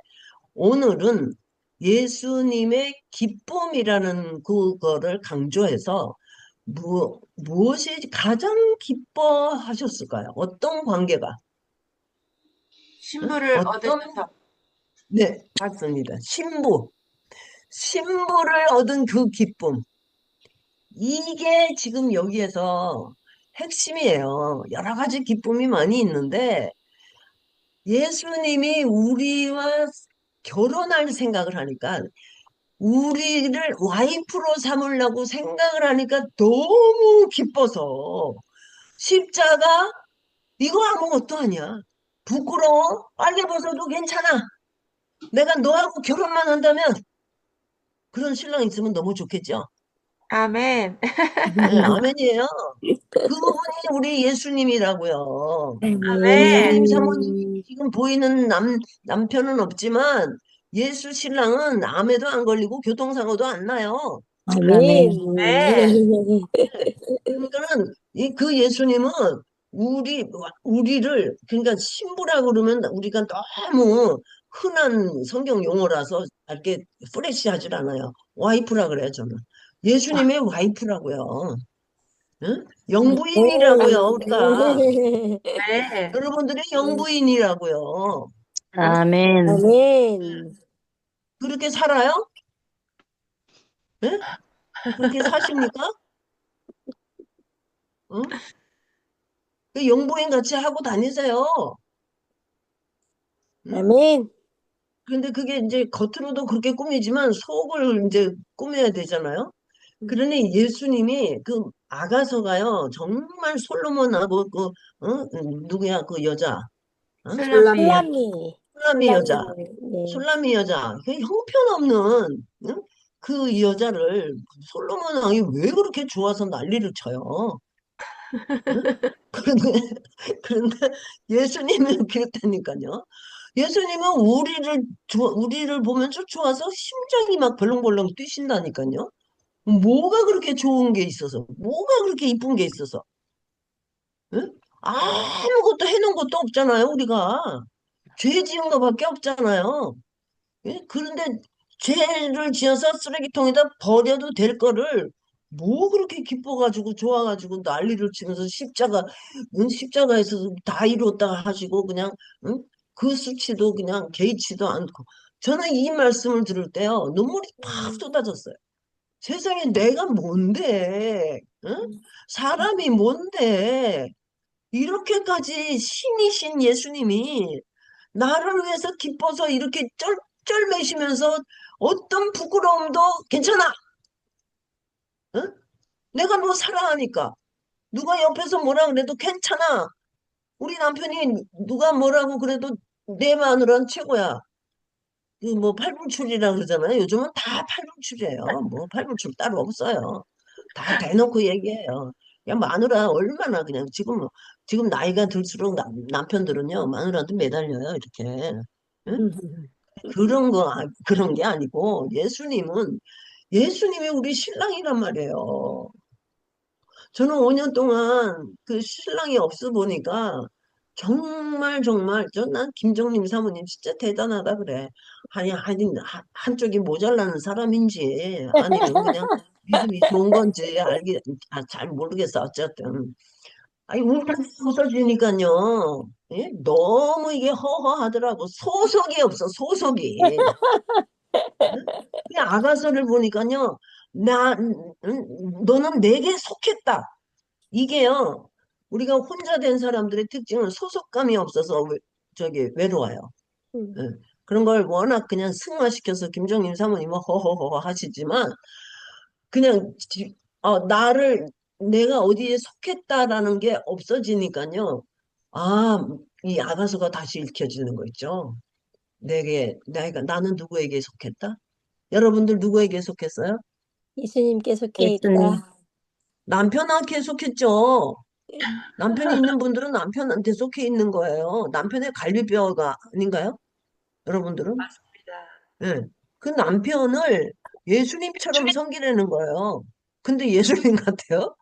Speaker 1: 오늘은 예수님의 기쁨이라는 그거를 강조해서 무엇이 가장 기뻐하셨을까요? 어떤 관계가?
Speaker 10: 신부를
Speaker 1: 어떤
Speaker 10: 얻으셔서
Speaker 1: 네, 맞습니다. 신부를 얻은 그 기쁨. 이게 지금 여기에서 핵심이에요. 여러 가지 기쁨이 많이 있는데 예수님이 우리와 결혼할 생각을 하니까 우리를 와이프로 삼으려고 생각을 하니까 너무 기뻐서 십자가 이거 아무것도 아니야. 부끄러워? 빨개 벗어도 괜찮아. 내가 너하고 결혼만 한다면 그런 신랑 있으면 너무 좋겠죠?
Speaker 10: 아멘.
Speaker 1: 네, 아멘이에요. 그분이 우리 예수님이라고요.
Speaker 10: 아멘.
Speaker 1: 예수님 사모님이 지금 보이는 남편은 없지만 예수 신랑은 암에도 안 걸리고 교통사고도 안 나요.
Speaker 2: 아멘.
Speaker 10: 네.
Speaker 1: 그러니까는 그 예수님은 우리를 그러니까 신부라 그러면 우리가 너무 흔한 성경 용어라서 이렇게 프레시하질 않아요. 와이프라 그래요, 저는. 예수님의 와이프라고요. 응? 영부인이라고요, 우리가.
Speaker 10: 네.
Speaker 1: 여러분들이 영부인이라고요. 응?
Speaker 5: 아멘.
Speaker 2: 아멘.
Speaker 1: 그렇게 살아요? 응? 그렇게 사십니까? 응? 그 영부인 같이 하고 다니세요. 응?
Speaker 2: 아멘.
Speaker 1: 그런데 그게 이제 겉으로도 그렇게 꾸미지만 속을 이제 꾸며야 되잖아요. 그러니 예수님이 그 아가서가요, 정말 솔로몬하고 누구야, 그 여자, 어?
Speaker 10: 술람미요.
Speaker 2: 술람미.
Speaker 1: 술람미 여자,
Speaker 2: 네.
Speaker 1: 술람미 여자, 그 형편없는 응? 그 여자를 솔로몬 왕이 왜 그렇게 좋아서 난리를 쳐요? 응? 그런데, 그런데 예수님은 그렇다니까요. 예수님은 우리를 보면서 좋아서 심장이 막 벌렁벌렁 뛰신다니까요. 뭐가 그렇게 좋은 게 있어서, 뭐가 그렇게 이쁜 게 있어서, 응? 아무것도 해놓은 것도 없잖아요, 우리가. 죄 지은 거밖에 없잖아요. 예? 그런데 죄를 지어서 쓰레기통에다 버려도 될 거를 뭐 그렇게 기뻐가지고 좋아가지고 난리를 치면서 십자가에서 다 이뤘다 하시고 그냥 응? 그 수치도 그냥 개의치도 않고 저는 이 말씀을 들을 때요 눈물이 팍 쏟아졌어요. 세상에 내가 뭔데 응? 사람이 뭔데 이렇게까지 신이신 예수님이 나를 위해서 기뻐서 이렇게 쩔쩔매시면서 어떤 부끄러움도 괜찮아. 응? 내가 너 사랑하니까. 누가 옆에서 뭐라 그래도 괜찮아. 우리 남편이 누가 뭐라고 그래도 내 마누라는 최고야. 그 뭐 팔불출이라 그러잖아요. 요즘은 다 팔불출이에요. 뭐 팔불출 따로 없어요. 다 대놓고 얘기해요. 야 마누라 얼마나 그냥 지금 나이가 들수록 남편들은요 마누라한테 매달려요 이렇게. 응? 그런 게 아니고 예수님이 우리 신랑이란 말이에요. 저는 5년 동안 그 신랑이 없어 보니까 정말 정말 난 김정림 사모님 진짜 대단하다 그래. 아니 한쪽이 모자라는 사람인지 아니면 그냥 믿음이 좋은 건지 잘 모르겠어. 어쨌든 아니 웃어주니까요. 예? 너무 이게 허허하더라고. 소속이 없어 소속이. 이 아가서를 보니까요. 너는 내게 속했다. 이게요. 우리가 혼자 된 사람들의 특징은 소속감이 없어서 외로워요.
Speaker 2: 음.
Speaker 1: 예. 그런 걸 워낙 그냥 승화시켜서 김정임 사모님은 허허허허 하시지만 그냥 내가 어디에 속했다라는 게 없어지니까요. 아, 이 아가서가 다시 읽혀지는 거 있죠. 나는 누구에게 속했다? 여러분들 누구에게 속했어요?
Speaker 2: 예수님께 속해
Speaker 5: 예수님.
Speaker 2: 있다.
Speaker 1: 남편한테 속했죠. 남편이 있는 분들은 남편한테 속해 있는 거예요. 남편의 갈비뼈가 아닌가요? 여러분들은? 예. 그 남편을 예수님처럼 섬기려는 거예요. 근데 예수님 같아요?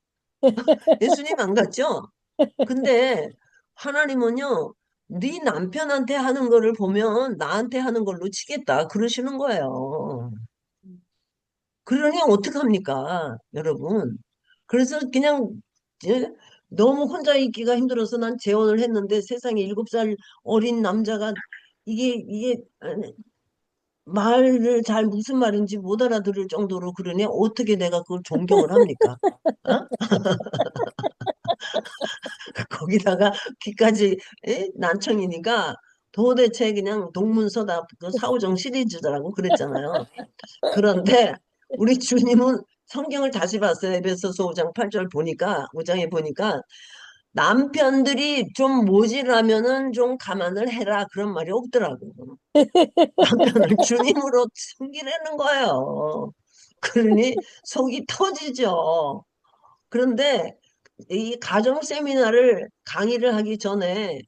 Speaker 1: 예수님 안 같죠? 근데 하나님은요, 네 남편한테 하는 거를 보면 나한테 하는 걸로 치겠다. 그러시는 거예요. 그러니 어떡합니까, 여러분? 그래서 그냥 예? 너무 혼자 있기가 힘들어서 난 재혼을 했는데 세상에 7살 어린 남자가 이게 말을 잘 무슨 말인지 못 알아들을 정도로 그러니 어떻게 내가 그걸 존경을 합니까? 어? 거기다가 귀까지 난청이니까 도대체 그냥 동문서답 그 사오정 시리즈라고 그랬잖아요. 그런데 우리 주님은 성경을 다시 봤어요. 에베소서 5장 8절 보니까 5장에 보니까 남편들이 좀 모질라면은 좀 감안을 해라 그런 말이 없더라고. 남편을 주님으로 섬기라는 거예요. 그러니 속이 터지죠. 그런데 이 가정 세미나를 강의를 하기 전에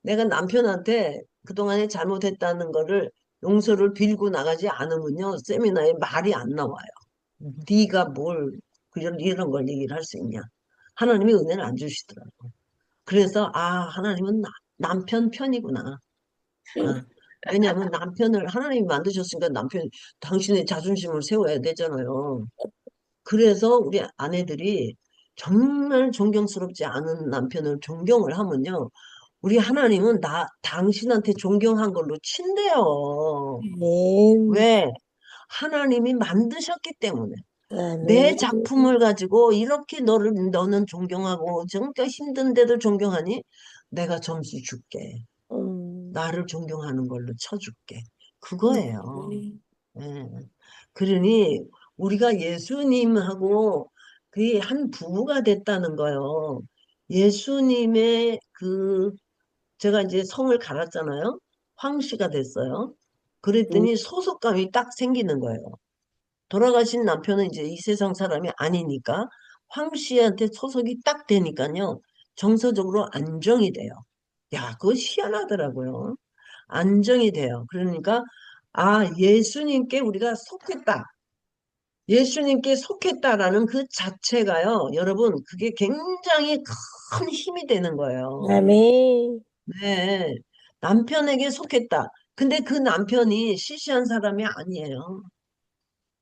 Speaker 1: 내가 남편한테 그동안에 잘못했다는 거를 용서를 빌고 나가지 않으면요 세미나에 말이 안 나와요. 네가 뭘 이런 걸 얘기를 할 수 있냐. 하나님이 은혜를 안 주시더라고. 그래서 하나님은 남편 편이구나. 어. 왜냐하면 남편을 하나님이 만드셨으니까 당신의 자존심을 세워야 되잖아요. 그래서 우리 아내들이 정말 존경스럽지 않은 남편을 존경을 하면요. 우리 하나님은 당신한테 존경한 걸로 친대요.
Speaker 2: 아멘.
Speaker 1: 왜? 하나님이 만드셨기 때문에. 내
Speaker 2: 아멘.
Speaker 1: 작품을 가지고 이렇게 너는 존경하고 정말 힘든데도 존경하니 내가 점수 줄게. 나를 존경하는 걸로 쳐줄게. 그거예요. 예. 그러니 우리가 예수님하고 그 한 부부가 됐다는 거요. 예수님의 제가 이제 성을 갈았잖아요. 황씨가 됐어요. 그랬더니 소속감이 딱 생기는 거예요. 돌아가신 남편은 이제 이 세상 사람이 아니니까 황씨한테 소속이 딱 되니까요. 정서적으로 안정이 돼요. 야, 그거 희한하더라고요. 안정이 돼요. 그러니까 예수님께 우리가 속했다. 예수님께 속했다라는 그 자체가요. 여러분, 그게 굉장히 큰 힘이 되는 거예요.
Speaker 2: 아멘.
Speaker 1: 네. 남편에게 속했다. 근데 그 남편이 시시한 사람이 아니에요.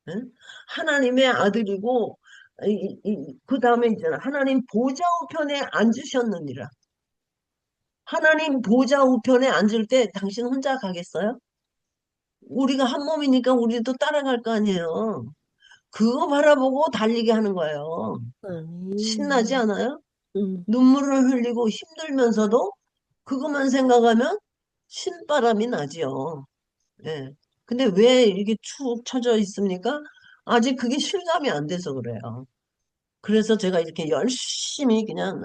Speaker 1: 응? 하나님의 아들이고 그 다음에 있잖아. 하나님 보좌 우편에 앉으셨느니라. 하나님 보좌 우편에 앉을 때 당신 혼자 가겠어요? 우리가 한 몸이니까 우리도 따라갈 거 아니에요. 그거 바라보고 달리게 하는 거예요. 신나지
Speaker 2: 아멘.
Speaker 1: 않아요? 눈물을 흘리고 힘들면서도 그것만 생각하면 신바람이 나지요. 예. 근데 왜 이렇게 축 처져 있습니까? 아직 그게 실감이 안 돼서 그래요. 그래서 제가 이렇게 열심히 그냥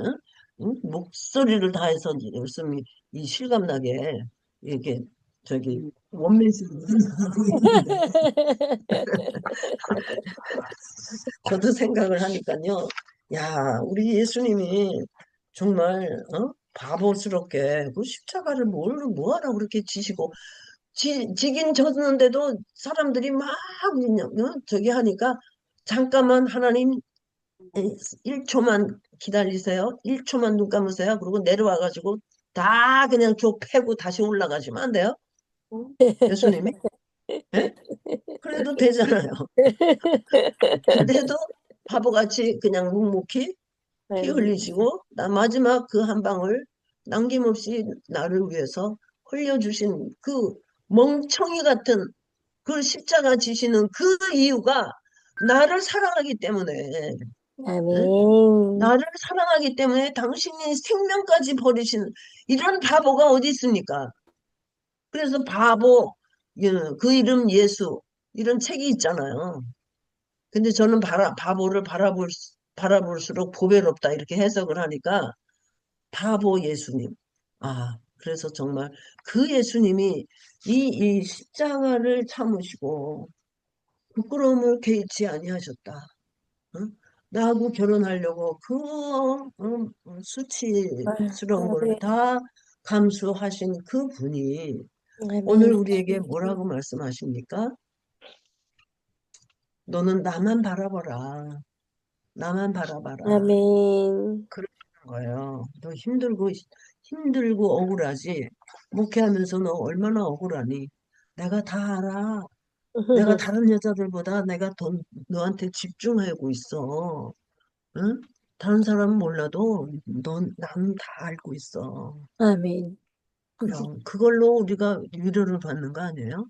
Speaker 1: 목소리를 다해서 열심히 이 실감나게 이렇게 원맨식으로 하고 있는데 저도 생각을 하니까요. 야, 우리 예수님이 정말 바보스럽게 그 십자가를 뭐하러 그렇게 지시고 지긴 졌는데도 사람들이 막 그냥, 저기 하니까 잠깐만 하나님 1초만 기다리세요. 1초만 눈 감으세요. 그리고 내려와가지고 다 그냥 줘 패고 다시 올라가시면 안 돼요? 예수님이? 예? 그래도 되잖아요. 근데도 바보같이 그냥 묵묵히 피 흘리시고 나 마지막 그 한 방울 남김없이 나를 위해서 흘려주신 그 멍청이 같은 그 십자가 지시는 그 이유가 나를 사랑하기 때문에 응?
Speaker 2: 아멘.
Speaker 1: 나를 사랑하기 때문에 당신이 생명까지 버리신 이런 바보가 어디 있습니까? 그래서 바보 그 이름 예수 이런 책이 있잖아요. 근데 저는 바보를 바라볼수록 보배롭다 이렇게 해석을 하니까 바보 예수님. 아, 그래서 정말 그 예수님이 이 십자가를 참으시고 부끄러움을 개의치 아니하셨다. 응? 나하고 결혼하려고 그 수치스러운 걸
Speaker 2: 아멘.
Speaker 1: 다 감수하신 그 분이 오늘
Speaker 2: 아멘.
Speaker 1: 우리에게 뭐라고 말씀하십니까? 너는 나만 바라봐라. 나만 바라봐라.
Speaker 2: 아멘.
Speaker 1: 그러는 거예요. 너 힘들고 억울하지. 목회하면서 너 얼마나 억울하니? 내가 다 알아. 내가 다른 여자들보다 내가 더 너한테 집중하고 있어. 응? 다른 사람은 몰라도 나는 다 알고 있어.
Speaker 2: 아멘.
Speaker 1: 그럼 그걸로 우리가 위로를 받는 거 아니에요?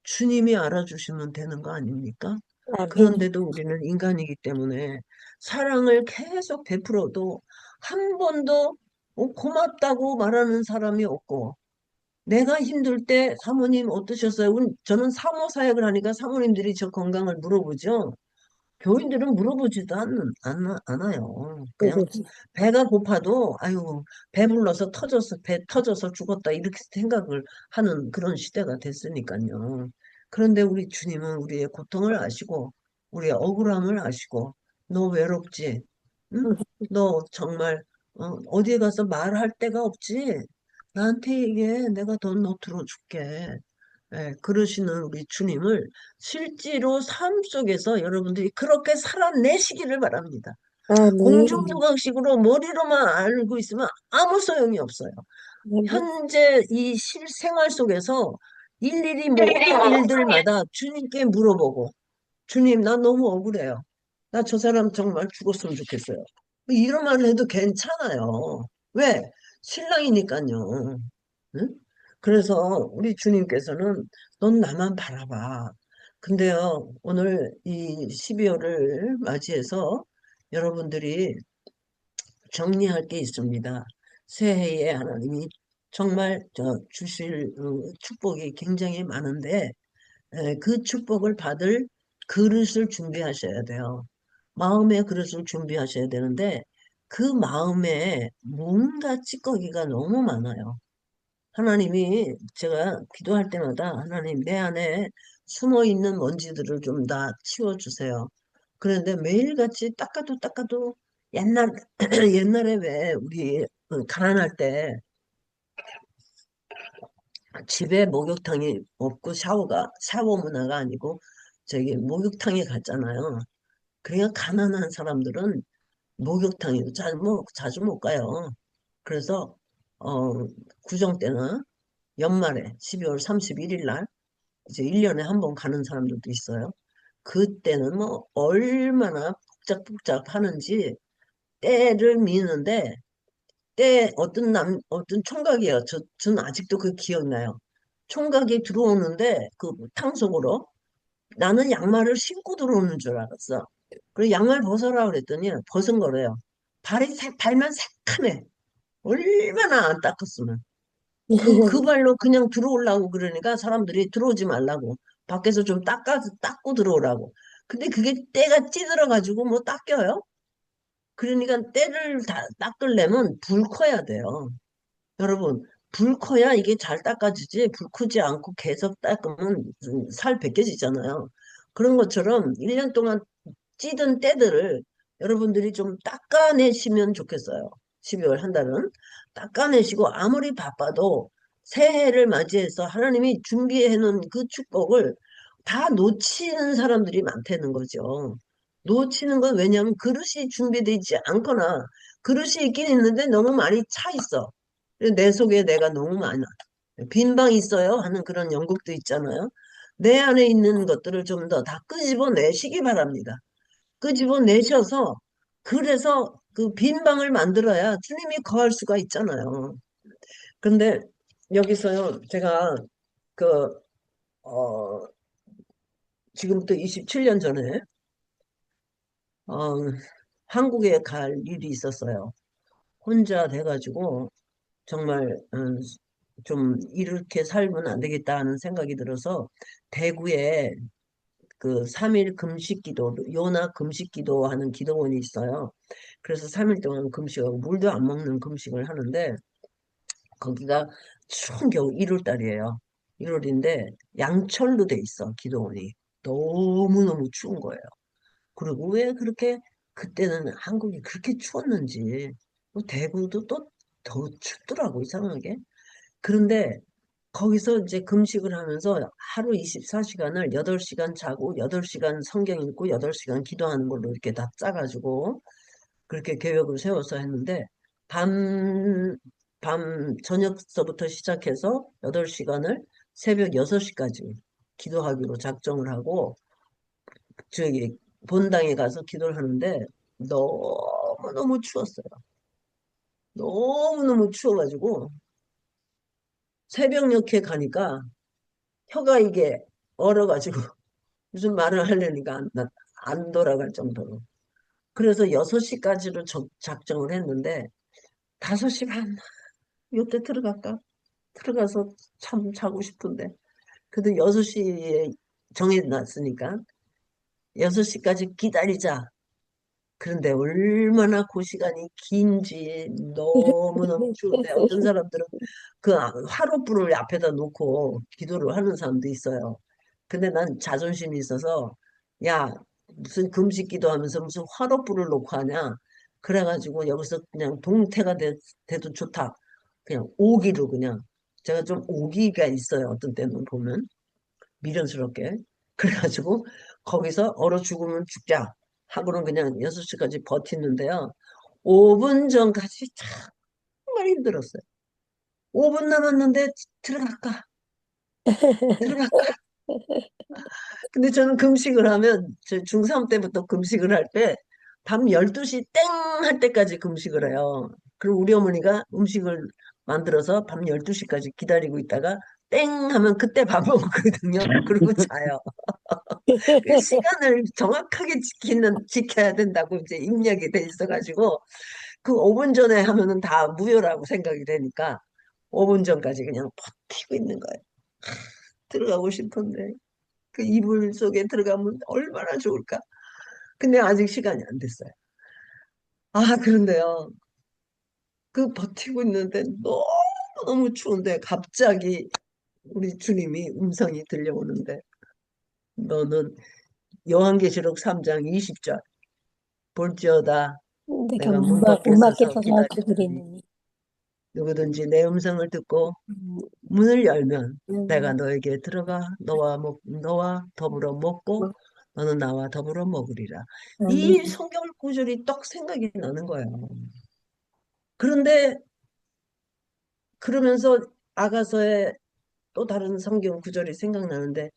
Speaker 1: 주님이 알아주시면 되는 거 아닙니까?
Speaker 2: 아멘.
Speaker 1: 그런데도 우리는 인간이기 때문에 사랑을 계속 베풀어도 한 번도 고맙다고 말하는 사람이 없고 내가 힘들 때 사모님 어떠셨어요? 저는 사모 사역을 하니까 사모님들이 저 건강을 물어보죠. 교인들은 물어보지도 않아요. 그냥 배가 고파도 아유 배불러서 배 터져서 죽었다 이렇게 생각을 하는 그런 시대가 됐으니까요. 그런데 우리 주님은 우리의 고통을 아시고 우리의 억울함을 아시고 너 외롭지? 응? 너 정말 어디에 가서 말할 데가 없지? 나한테 얘기해. 내가 너 들어줄게. 예, 그러시는 우리 주님을 실제로 삶 속에서 여러분들이 그렇게 살아내시기를 바랍니다.
Speaker 2: 아멘.
Speaker 1: 공중부강식으로 머리로만 알고 있으면 아무 소용이 없어요. 현재 이 실생활 속에서 일일이 모든 일들마다 주님께 물어보고 주님, 나 너무 억울해요. 나 저 사람 정말 죽었으면 좋겠어요. 이런 말을 해도 괜찮아요. 왜? 신랑이니까요. 응? 그래서 우리 주님께서는 넌 나만 바라봐. 근데요, 오늘 이 12월을 맞이해서 여러분들이 정리할 게 있습니다. 새해에 하나님이 정말 주실 축복이 굉장히 많은데 그 축복을 받을 그릇을 준비하셔야 돼요. 마음의 그릇을 준비하셔야 되는데 그 마음에 뭔가 찌꺼기가 너무 많아요. 하나님이 제가 기도할 때마다 하나님 내 안에 숨어 있는 먼지들을 좀 다 치워주세요. 그런데 매일같이 닦아도 옛날 옛날에 왜 우리 가난할 때 집에 목욕탕이 없고 샤워 문화가 아니고 저기 목욕탕에 갔잖아요. 그러니까 가난한 사람들은 목욕탕이 자주 못 가요. 그래서 구정 때나 연말에 12월 31일 날 이제 1년에 한 번 가는 사람들도 있어요. 그때는 뭐 얼마나 복작복작 하는지 때를 미는데 때 어떤 총각이에요. 저는 아직도 그 기억나요. 총각이 들어오는데 그 탕속으로 나는 양말을 신고 들어오는 줄 알았어. 그리고 양말 벗어라 그랬더니 벗은 거래요. 발만 새카매. 얼마나 안 닦았으면. 그 발로 그냥 들어오려고 그러니까 사람들이 들어오지 말라고. 밖에서 좀 닦고 들어오라고. 근데 그게 때가 찌들어가지고 뭐 닦여요? 그러니까 때를 닦으려면 불 커야 돼요. 여러분, 불 커야 이게 잘 닦아지지, 불 크지 않고 계속 닦으면 살 벗겨지잖아요. 그런 것처럼 1년 동안 찌든 때들을 여러분들이 좀 닦아내시면 좋겠어요. 12월 한 달은. 닦아내시고 아무리 바빠도 새해를 맞이해서 하나님이 준비해 놓은 그 축복을 다 놓치는 사람들이 많다는 거죠. 놓치는 건 왜냐하면 그릇이 준비되지 않거나 그릇이 있긴 있는데 너무 많이 차 있어. 내 속에 내가 너무 많아. 빈 방 있어요? 하는 그런 연극도 있잖아요. 내 안에 있는 것들을 좀 더 다 끄집어내시기 바랍니다. 끄집어내셔서 그래서 그 빈 방을 만들어야 주님이 거할 수가 있잖아요. 근데 여기서요, 제가 그, 어, 지금부터 27년 전에, 어, 한국에 갈 일이 있었어요. 혼자 돼가지고, 정말, 좀 이렇게 살면 안 되겠다 하는 생각이 들어서, 대구에 그 3일 금식 기도, 요나 금식 기도 하는 기도원이 있어요. 그래서 3일 동안 금식하고, 물도 안 먹는 금식을 하는데, 거기가 추운 겨우 1월 달이에요. 1월인데 양철로 돼 있어, 기도원이. 너무너무 추운 거예요. 그리고 왜 그렇게 그때는 한국이 그렇게 추웠는지 뭐 대구도 또 더 춥더라고 이상하게. 그런데 거기서 이제 금식을 하면서 하루 24시간을 8시간 자고 8시간 성경 읽고 8시간 기도하는 걸로 이렇게 다 짜가지고 그렇게 계획을 세워서 했는데 밤, 저녁서부터 시작해서 8시간을 새벽 6시까지 기도하기로 작정을 하고 저기 본당에 가서 기도를 하는데 너무너무 추웠어요. 너무너무 추워가지고 새벽녘에 가니까 혀가 이게 얼어가지고 무슨 말을 하려니까 안 돌아갈 정도로. 그래서 6시까지로 작정을 했는데 5시 반, 요때 들어갈까? 들어가서 참 자고 싶은데. 그래도 6시에 정해놨으니까 6시까지 기다리자. 그런데 얼마나 그 시간이 긴지 너무너무 추운데 어떤 사람들은 그 화롯불을 앞에다 놓고 기도를 하는 사람도 있어요. 근데 난 자존심이 있어서 야 무슨 금식 기도하면서 무슨 화롯불을 놓고 하냐. 그래가지고 여기서 그냥 동태가 돼도 좋다. 그냥 오기로 그냥 제가 좀 오기가 있어요. 어떤 때는 보면 미련스럽게. 그래가지고 거기서 얼어 죽으면 죽자 하고는 그냥 6시까지 버티는데요. 5분 전까지 정말 힘들었어요. 5분 남았는데 들어갈까? 들어갈까? 근데 저는 금식을 하면 저 중3 때부터 금식을 할 때 밤 12시 땡 할 때까지 금식을 해요. 그리고 우리 어머니가 음식을 만들어서 밤 12시까지 기다리고 있다가 땡 하면 그때 밥 먹거든요. 그리고 자요. 그 시간을 정확하게 지켜야 된다고 이제 입력이 돼 있어가지고 그 5분 전에 하면은 다 무효라고 생각이 되니까 5분 전까지 그냥 버티고 있는 거예요. 들어가고 싶은데 그 이불 속에 들어가면 얼마나 좋을까. 근데 아직 시간이 안 됐어요. 아, 그런데요. 그 버티고 있는데 너무너무 추운데 갑자기 우리 주님이 음성이 들려오는데 너는 요한계시록 3장 20절 볼지어다
Speaker 2: 내가
Speaker 1: 내가 문
Speaker 2: 문
Speaker 1: 밖에
Speaker 2: 밖에
Speaker 1: 서서
Speaker 2: 서서
Speaker 1: 기다리노니
Speaker 2: 기다리느니.
Speaker 1: 누구든지 내 음성을 듣고
Speaker 3: 음,
Speaker 1: 문을 열면 내가
Speaker 3: 음,
Speaker 1: 너에게 들어가 너와 더불어 먹고 너는 나와 더불어 먹으리라. 이
Speaker 2: 아멘.
Speaker 1: 성경 구절이 떡 생각이 나는 거예요. 그런데 그러면서 아가서의 또 다른 성경 구절이 생각나는데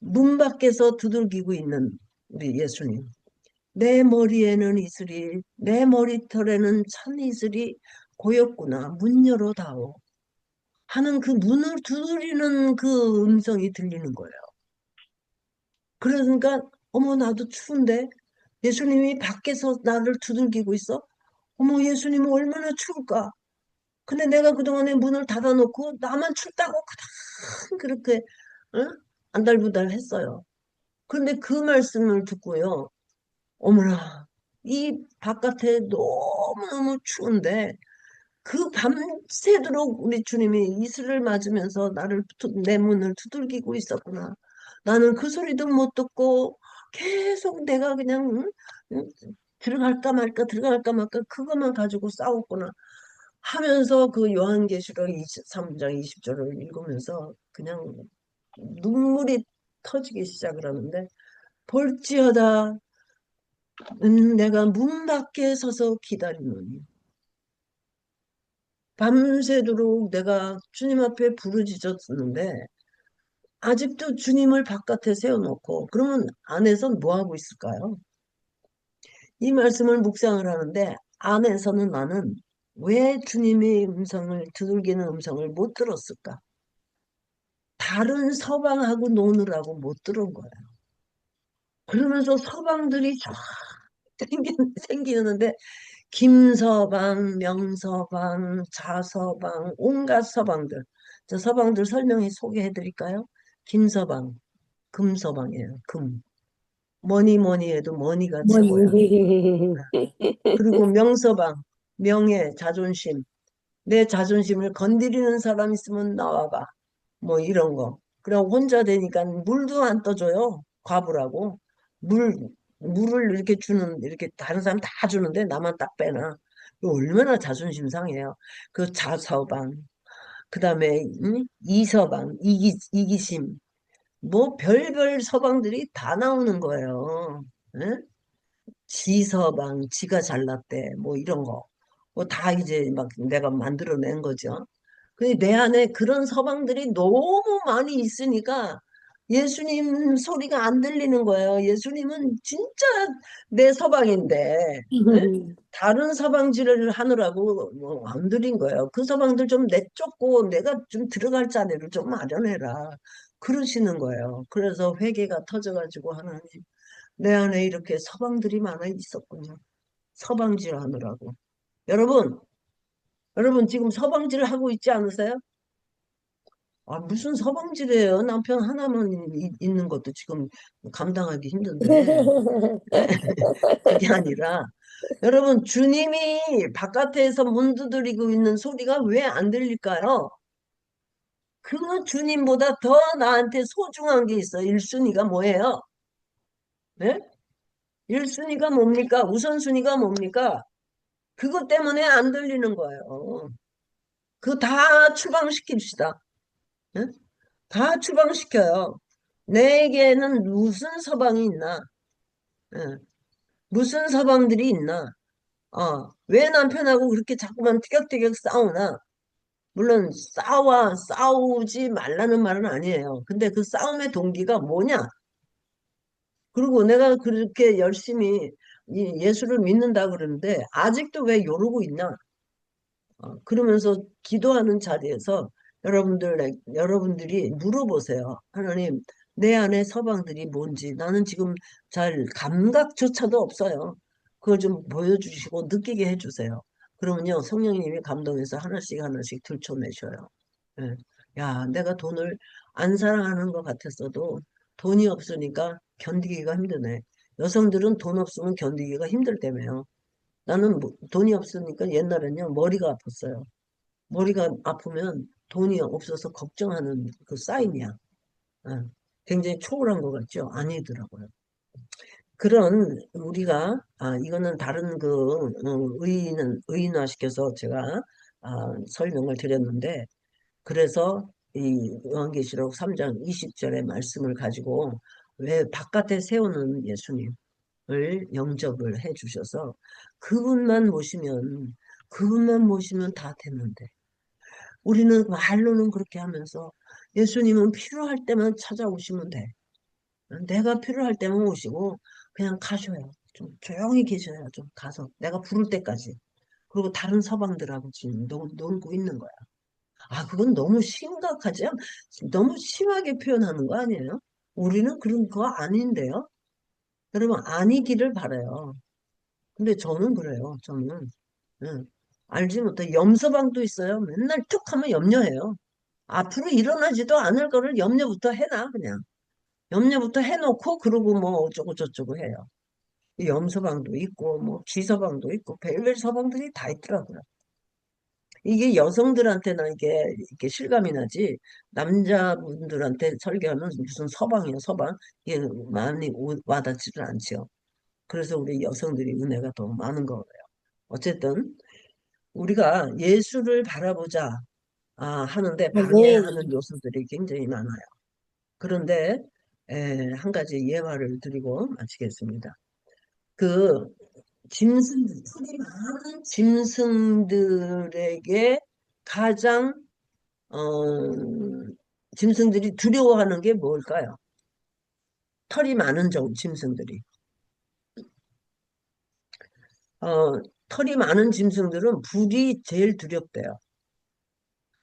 Speaker 1: 문 밖에서 두들기고 있는 우리 예수님. 내 머리에는 이슬이 내 머리털에는 천 이슬이 고였구나. 문 열어다오. 하는 그 문을 두드리는 그 음성이 들리는 거예요. 그러니까 어머 나도 추운데 예수님이 밖에서 나를 두들기고 있어? 어머 예수님은 얼마나 추울까? 근데 내가 그동안에 문을 닫아놓고 나만 춥다고 그렇게 응? 안달부달 했어요. 그런데 그 말씀을 듣고요. 어머나 이 바깥에 너무너무 추운데 그 밤새도록 우리 주님이 이슬을 맞으면서 내 문을 두들기고 있었구나. 나는 그 소리도 못 듣고 계속 내가 그냥 들어갈까 말까 들어갈까 말까 그것만 가지고 싸웠구나 하면서 그 요한계시록 23장 20절을 읽으면서 그냥 눈물이 터지기 시작을 하는데 볼지어다 내가 문 밖에 서서 기다리노니 밤새도록 내가 주님 앞에 부르짖었는데 아직도 주님을 바깥에 세워놓고 그러면 안에선 뭐 하고 있을까요? 이 말씀을 묵상을 하는데 안에서는 나는 왜 주님의 음성을 두들기는 음성을 못 들었을까? 다른 서방하고 노느라고 못 들은 거예요. 그러면서 서방들이 쫙 생기는데 김서방, 명서방, 자서방, 온갖 서방들. 저 서방들 설명해 소개해 드릴까요? 김서방, 금서방이에요. 금. 뭐니 뭐니 해도 뭐니가 최고야. 그리고 명서방, 명예, 자존심. 내 자존심을 건드리는 사람 있으면 나와봐. 뭐 이런 거. 그럼 혼자 되니까 물도 안 떠줘요. 과부라고. 물, 물을 이렇게 이렇게 다른 사람 다 주는데 나만 딱 빼놔. 이거 얼마나 자존심 상해요. 그 자서방, 그 다음에 이서방, 이기심. 뭐 별별 서방들이 다 나오는 거예요. 응? 지서방, 지가 잘났대. 뭐 이런 거. 뭐 다 이제 막 내가 만들어낸 거죠. 근데 내 안에 그런 서방들이 너무 많이 있으니까 예수님 소리가 안 들리는 거예요. 예수님은 진짜 내 서방인데 예? 다른 서방질을 하느라고 뭐안 들린 거예요. 그 서방들 좀 내쫓고 내가 좀 들어갈 자리를 좀 마련해라. 그러시는 거예요. 그래서 회개가 터져가지고 하나님 내 안에 이렇게 서방들이 많아 있었군요. 서방질 하느라고. 여러분, 여러분 지금 서방질 하고 있지 않으세요? 아, 무슨 서방질이에요? 남편 하나만 있는 것도 지금 감당하기 힘든데. 그게 아니라, 여러분, 주님이 바깥에서 문 두드리고 있는 소리가 왜 안 들릴까요? 그 주님보다 더 나한테 소중한 게 있어. 1순위가 뭐예요? 네? 1순위가 뭡니까? 우선순위가 뭡니까? 그것 때문에 안 들리는 거예요. 그거 다 추방시킵시다. 네? 다 추방시켜요. 내게는 무슨 서방이 있나? 예, 무슨 서방들이 있나? 왜 남편하고 그렇게 자꾸만 티격태격 싸우나? 물론 싸우지 말라는 말은 아니에요. 근데 그 싸움의 동기가 뭐냐? 그리고 내가 그렇게 열심히 이 예수를 믿는다 그러는데 아직도 왜 이러고 있나? 그러면서 기도하는 자리에서 여러분들이 물어보세요. 하나님, 내 안에 서방들이 뭔지 나는 지금 잘 감각조차도 없어요. 그걸 좀 보여주시고 느끼게 해주세요. 그러면요, 성령님이 감동해서 하나씩 하나씩 들춰내셔요. 예. 야, 내가 돈을 안 사랑하는 것 같았어도 돈이 없으니까 견디기가 힘드네. 여성들은 돈 없으면 견디기가 힘들다며요. 나는 돈이 없으니까 옛날에는요, 머리가 아팠어요. 머리가 아프면 돈이 없어서 걱정하는 그 사인이야. 예. 굉장히 초월한 것 같죠? 아니더라고요. 그런 우리가 이거는 다른 의인화시켜서 제가 설명을 드렸는데 그래서 이 요한계시록 3장 20절의 말씀을 가지고 왜 바깥에 세우는 예수님을 영접을 해 주셔서 그분만 모시면 다 됐는데 우리는 말로는 그렇게 하면서 예수님은 필요할 때만 찾아오시면 돼. 내가 필요할 때만 오시고 그냥 가셔요. 좀 조용히 계셔요. 좀 가서 내가 부를 때까지. 그리고 다른 서방들하고 지금 놀고 있는 거야. 그건 너무 심각하지? 너무 심하게 표현하는 거 아니에요? 우리는 그런 거 아닌데요? 여러분, 아니기를 바라요. 근데 저는 그래요. 저는. 응. 알지 못해. 염서방도 있어요. 맨날 툭 하면 염려해요. 앞으로 일어나지도 않을 거를 염려부터 해놔, 그냥. 염려부터 해놓고, 그러고 뭐 어쩌고 저쩌고 해요. 이 염서방도 있고, 뭐, 기서방도 있고, 별별 서방들이 다 있더라고요. 이게 여성들한테는 이게 실감이 나지, 남자분들한테 설교하면 무슨 서방이야, 서방. 이게 많이 와닿지를 않죠. 그래서 우리 여성들이 은혜가 더 많은 거예요. 어쨌든, 우리가 예수를 바라보자, 하는데
Speaker 2: 아멘.
Speaker 1: 방해하는 요소들이 굉장히 많아요. 그런데, 한 가지 예화를 드리고 마치겠습니다. 그, 풀이 많은 짐승들에게 가장 어, 짐승들이 두려워하는 게 뭘까요? 털이 많은 짐승들이. 털이 많은 짐승들은 불이 제일 두렵대요.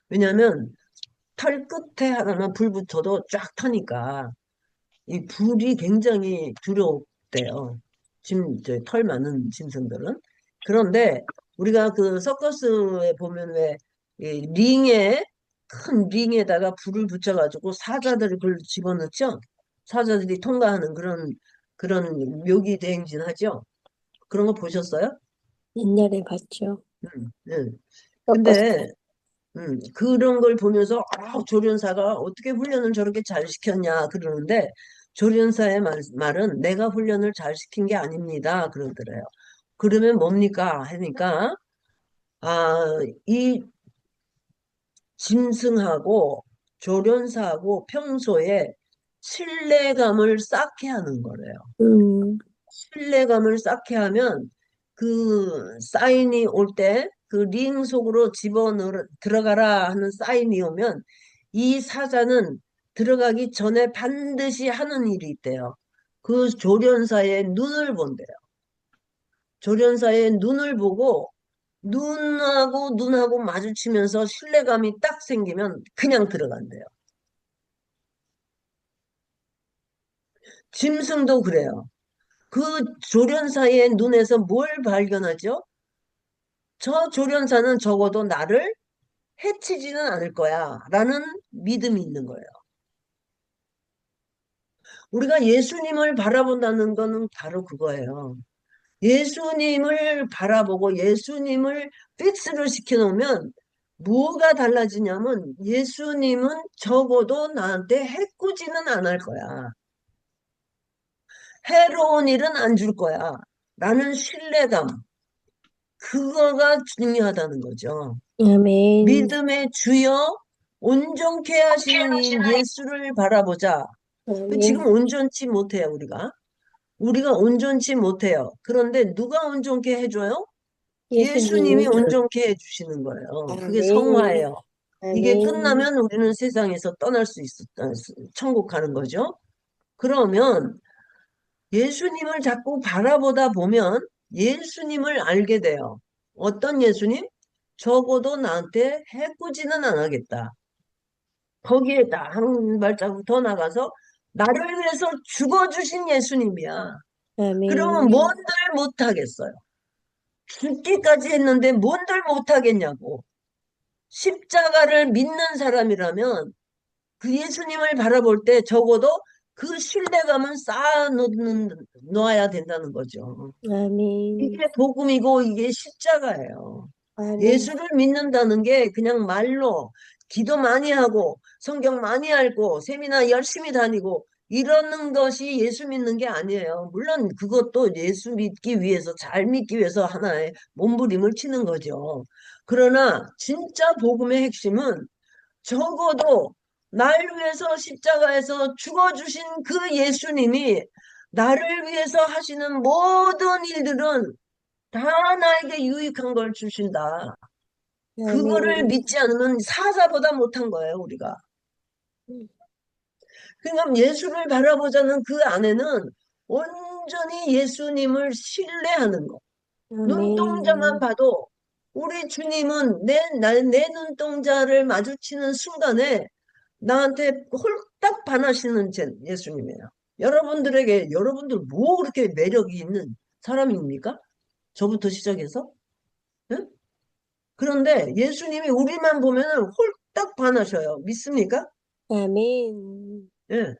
Speaker 1: 왜냐하면 털 끝에 하나만 불 붙어도 쫙 타니까 이 불이 굉장히 두렵대요. 털 많은 짐승들은. 그런데 우리가 그 서커스에 보면 왜 이 링에 큰 링에다가 불을 붙여가지고 사자들을 그걸 집어넣죠. 사자들이 통과하는 그런 묘기 대행진 하죠. 그런 거 보셨어요?
Speaker 2: 옛날에 봤죠.
Speaker 1: 응.
Speaker 2: 서커스.
Speaker 1: 근데 그런 걸 보면서 조련사가 어떻게 훈련을 저렇게 잘 시켰냐 그러는데 조련사의 말은 내가 훈련을 잘 시킨 게 아닙니다 그러더래요. 그러면 뭡니까 하니까 이 짐승하고 조련사하고 평소에 신뢰감을 쌓게 하는 거래요. 신뢰감을 쌓게 하면 그 사인이 올 때 그 링 속으로 들어가라 하는 사인이 오면 이 사자는 들어가기 전에 반드시 하는 일이 있대요. 그 조련사의 눈을 본대요. 조련사의 눈을 보고 눈하고 마주치면서 신뢰감이 딱 생기면 그냥 들어간대요. 짐승도 그래요. 그 조련사의 눈에서 뭘 발견하죠? 저 조련사는 적어도 나를 해치지는 않을 거야 라는 믿음이 있는 거예요. 우리가 예수님을 바라본다는 거는 바로 그거예요. 예수님을 바라보고 예수님을 픽스를 시켜놓으면 뭐가 달라지냐면 예수님은 적어도 나한테 해코지는 안 할 거야. 해로운 일은 안 줄 거야. 라는 신뢰감. 그거가 중요하다는 거죠.
Speaker 2: 아멘.
Speaker 1: 믿음의 주여 온전케 하시는 이 예수를 바라보자. 지금
Speaker 2: 아멘.
Speaker 1: 온전치 못해요, 우리가. 우리가 온전치 못해요. 그런데 누가 온전케 해줘요? 예수님이
Speaker 2: 예수님.
Speaker 1: 온전케 해주시는 거예요. 그게
Speaker 2: 아멘.
Speaker 1: 성화예요. 이게
Speaker 2: 아멘.
Speaker 1: 끝나면 우리는 세상에서 떠날 수 천국 가는 거죠. 그러면 예수님을 자꾸 바라보다 보면 예수님을 알게 돼요. 어떤 예수님? 적어도 나한테 해코지는 안 하겠다. 거기에다 한 발자국 더 나가서 나를 위해서 죽어주신 예수님이야. 그러면
Speaker 2: 아멘.
Speaker 1: 뭔들 못하겠어요. 죽기까지 했는데 뭔들 못하겠냐고. 십자가를 믿는 사람이라면 그 예수님을 바라볼 때 적어도 그 신뢰감은 놓아야 된다는 거죠.
Speaker 2: 아멘.
Speaker 1: 이게 복음이고 이게 십자가예요.
Speaker 2: 아멘.
Speaker 1: 예수를 믿는다는 게 그냥 말로 기도 많이 하고 성경 많이 읽고 세미나 열심히 다니고 이러는 것이 예수 믿는 게 아니에요. 물론 그것도 예수 믿기 위해서 잘 믿기 위해서 하나의 몸부림을 치는 거죠. 그러나 진짜 복음의 핵심은 적어도 날 위해서 십자가에서 죽어주신 그 예수님이 나를 위해서 하시는 모든 일들은 다 나에게 유익한 걸 주신다. 그거를
Speaker 2: 아멘.
Speaker 1: 믿지 않으면 사자보다 못한 거예요, 우리가. 그러니까 예수를 바라보자는 그 안에는 온전히 예수님을 신뢰하는 거. 눈동자만
Speaker 2: 아멘.
Speaker 1: 봐도 우리 주님은 내 눈동자를 마주치는 순간에 나한테 홀딱 반하시는 예수님이에요. 여러분들 뭐 그렇게 매력이 있는 사람입니까? 저부터 시작해서? 응? 그런데 예수님이 우리만 보면은 홀딱 반하셔요. 믿습니까?
Speaker 2: 아멘.
Speaker 1: 예.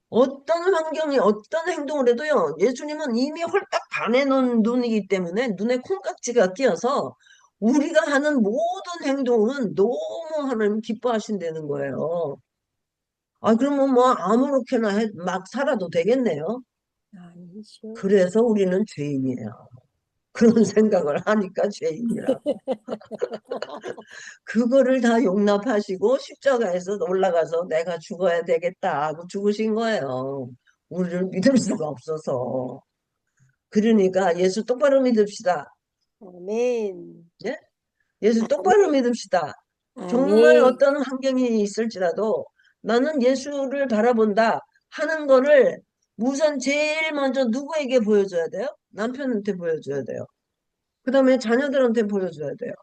Speaker 1: 어떤 환경이 어떤 행동을 해도요. 예수님은 이미 홀딱 반해놓은 눈이기 때문에 눈에 콩깍지가 끼어서 우리가 하는 모든 행동은 너무 하나님 기뻐하신다는 거예요. 그러면 뭐 아무렇게나 막 살아도 되겠네요.
Speaker 2: 아니죠.
Speaker 1: 그래서 우리는 죄인이에요. 그런 생각을 하니까 죄인이라. 그거를 다 용납하시고 십자가에서 올라가서 내가 죽어야 되겠다 하고 죽으신 거예요. 우리를 믿을 수가 없어서. 그러니까 예수 똑바로 믿읍시다.
Speaker 2: 아멘.
Speaker 1: 예? 예수 똑바로 믿읍시다. 정말
Speaker 2: 아멘.
Speaker 1: 어떤 환경이 있을지라도 나는 예수를 바라본다 하는 거를 우선 제일 먼저 누구에게 보여줘야 돼요? 남편한테 보여줘야 돼요. 그 다음에 자녀들한테 보여줘야 돼요.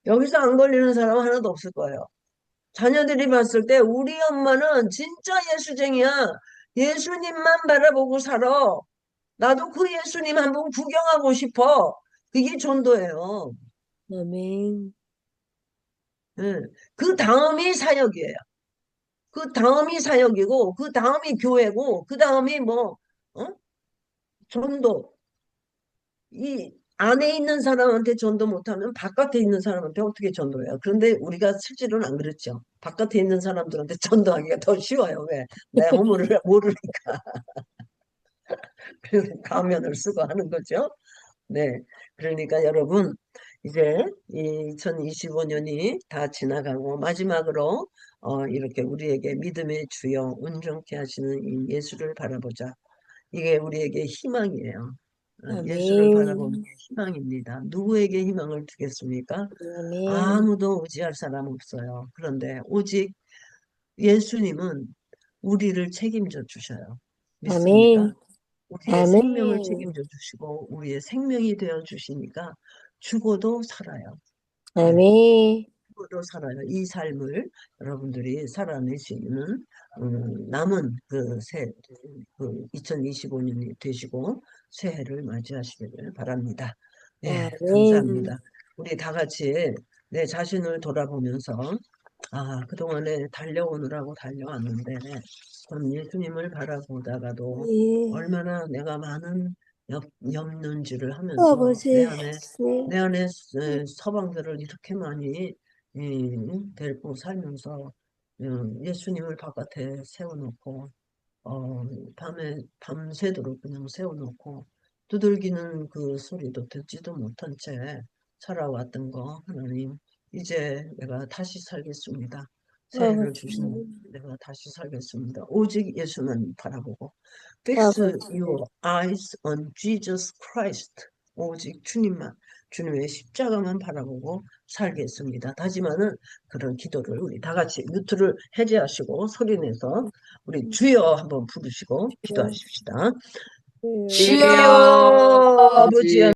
Speaker 1: 여기서 안 걸리는 사람 하나도 없을 거예요. 자녀들이 봤을 때 우리 엄마는 진짜 예수쟁이야. 예수님만 바라보고 살아. 나도 그 예수님 한번 구경하고 싶어. 그게 전도예요.
Speaker 2: 아멘.
Speaker 1: 예. 그 다음이 사역이에요. 그 다음이 사역이고, 그 다음이 교회고, 그 다음이 뭐, 전도. 이 안에 있는 사람한테 전도 못하면 바깥에 있는 사람한테 어떻게 전도해요? 그런데 우리가 실제로는 안 그렇죠. 바깥에 있는 사람들한테 전도하기가 더 쉬워요. 왜? 내 허물을 모르니까. 그래서 가면을 쓰고 하는 거죠. 네. 그러니까 여러분, 이제 2025년이 다 지나가고 마지막으로 이렇게 우리에게 믿음의 주여 온전케 하시는 이 예수를 바라보자. 이게 우리에게 희망이에요. 예수를 바라보는
Speaker 2: 아멘.
Speaker 1: 게 희망입니다. 누구에게 희망을 주겠습니까?
Speaker 2: 아멘.
Speaker 1: 아무도 의지할 사람 없어요. 그런데 오직 예수님은 우리를 책임져 주셔요. 믿습니까?
Speaker 2: 아멘.
Speaker 1: 우리의 생명을
Speaker 2: 아멘.
Speaker 1: 책임져 주시고 우리의 생명이 되어 주시니까 죽어도 살아요. 네,
Speaker 2: 아멘.
Speaker 1: 죽어도 살아요. 이 삶을 여러분들이 살아내시는 남은 그 2025년이 되시고 새해를 맞이하시기를 바랍니다. 예,
Speaker 2: 아멘.
Speaker 1: 감사합니다. 우리 다 같이 내 자신을 돌아보면서 그동안에 달려오느라고 달려왔는데 전 예수님을 바라보다가도
Speaker 2: 예.
Speaker 1: 얼마나 내가 많은 엽는지를 하면서
Speaker 2: 아버지,
Speaker 1: 내 안에 서방들을 이렇게 많이 데리고 살면서 예수님을 바깥에 세워놓고 밤새도록 그냥 세워놓고 두들기는 그 소리도 듣지도 못한 채 살아왔던 거 하나님 이제 내가 다시 살겠습니다. 새해를
Speaker 2: 아버지,
Speaker 1: 주신 내가 다시 살겠습니다. 오직 예수만 바라보고 Fix your eyes on Jesus Christ. 오직 주님의 십자가만 바라보고 살겠습니다. 다짐하는 그런 기도를 우리 다 같이 뮤트를 해제하시고 소리내서 우리 주여 한번 부르시고 기도하십시다.
Speaker 2: 예.
Speaker 1: 주여 아버지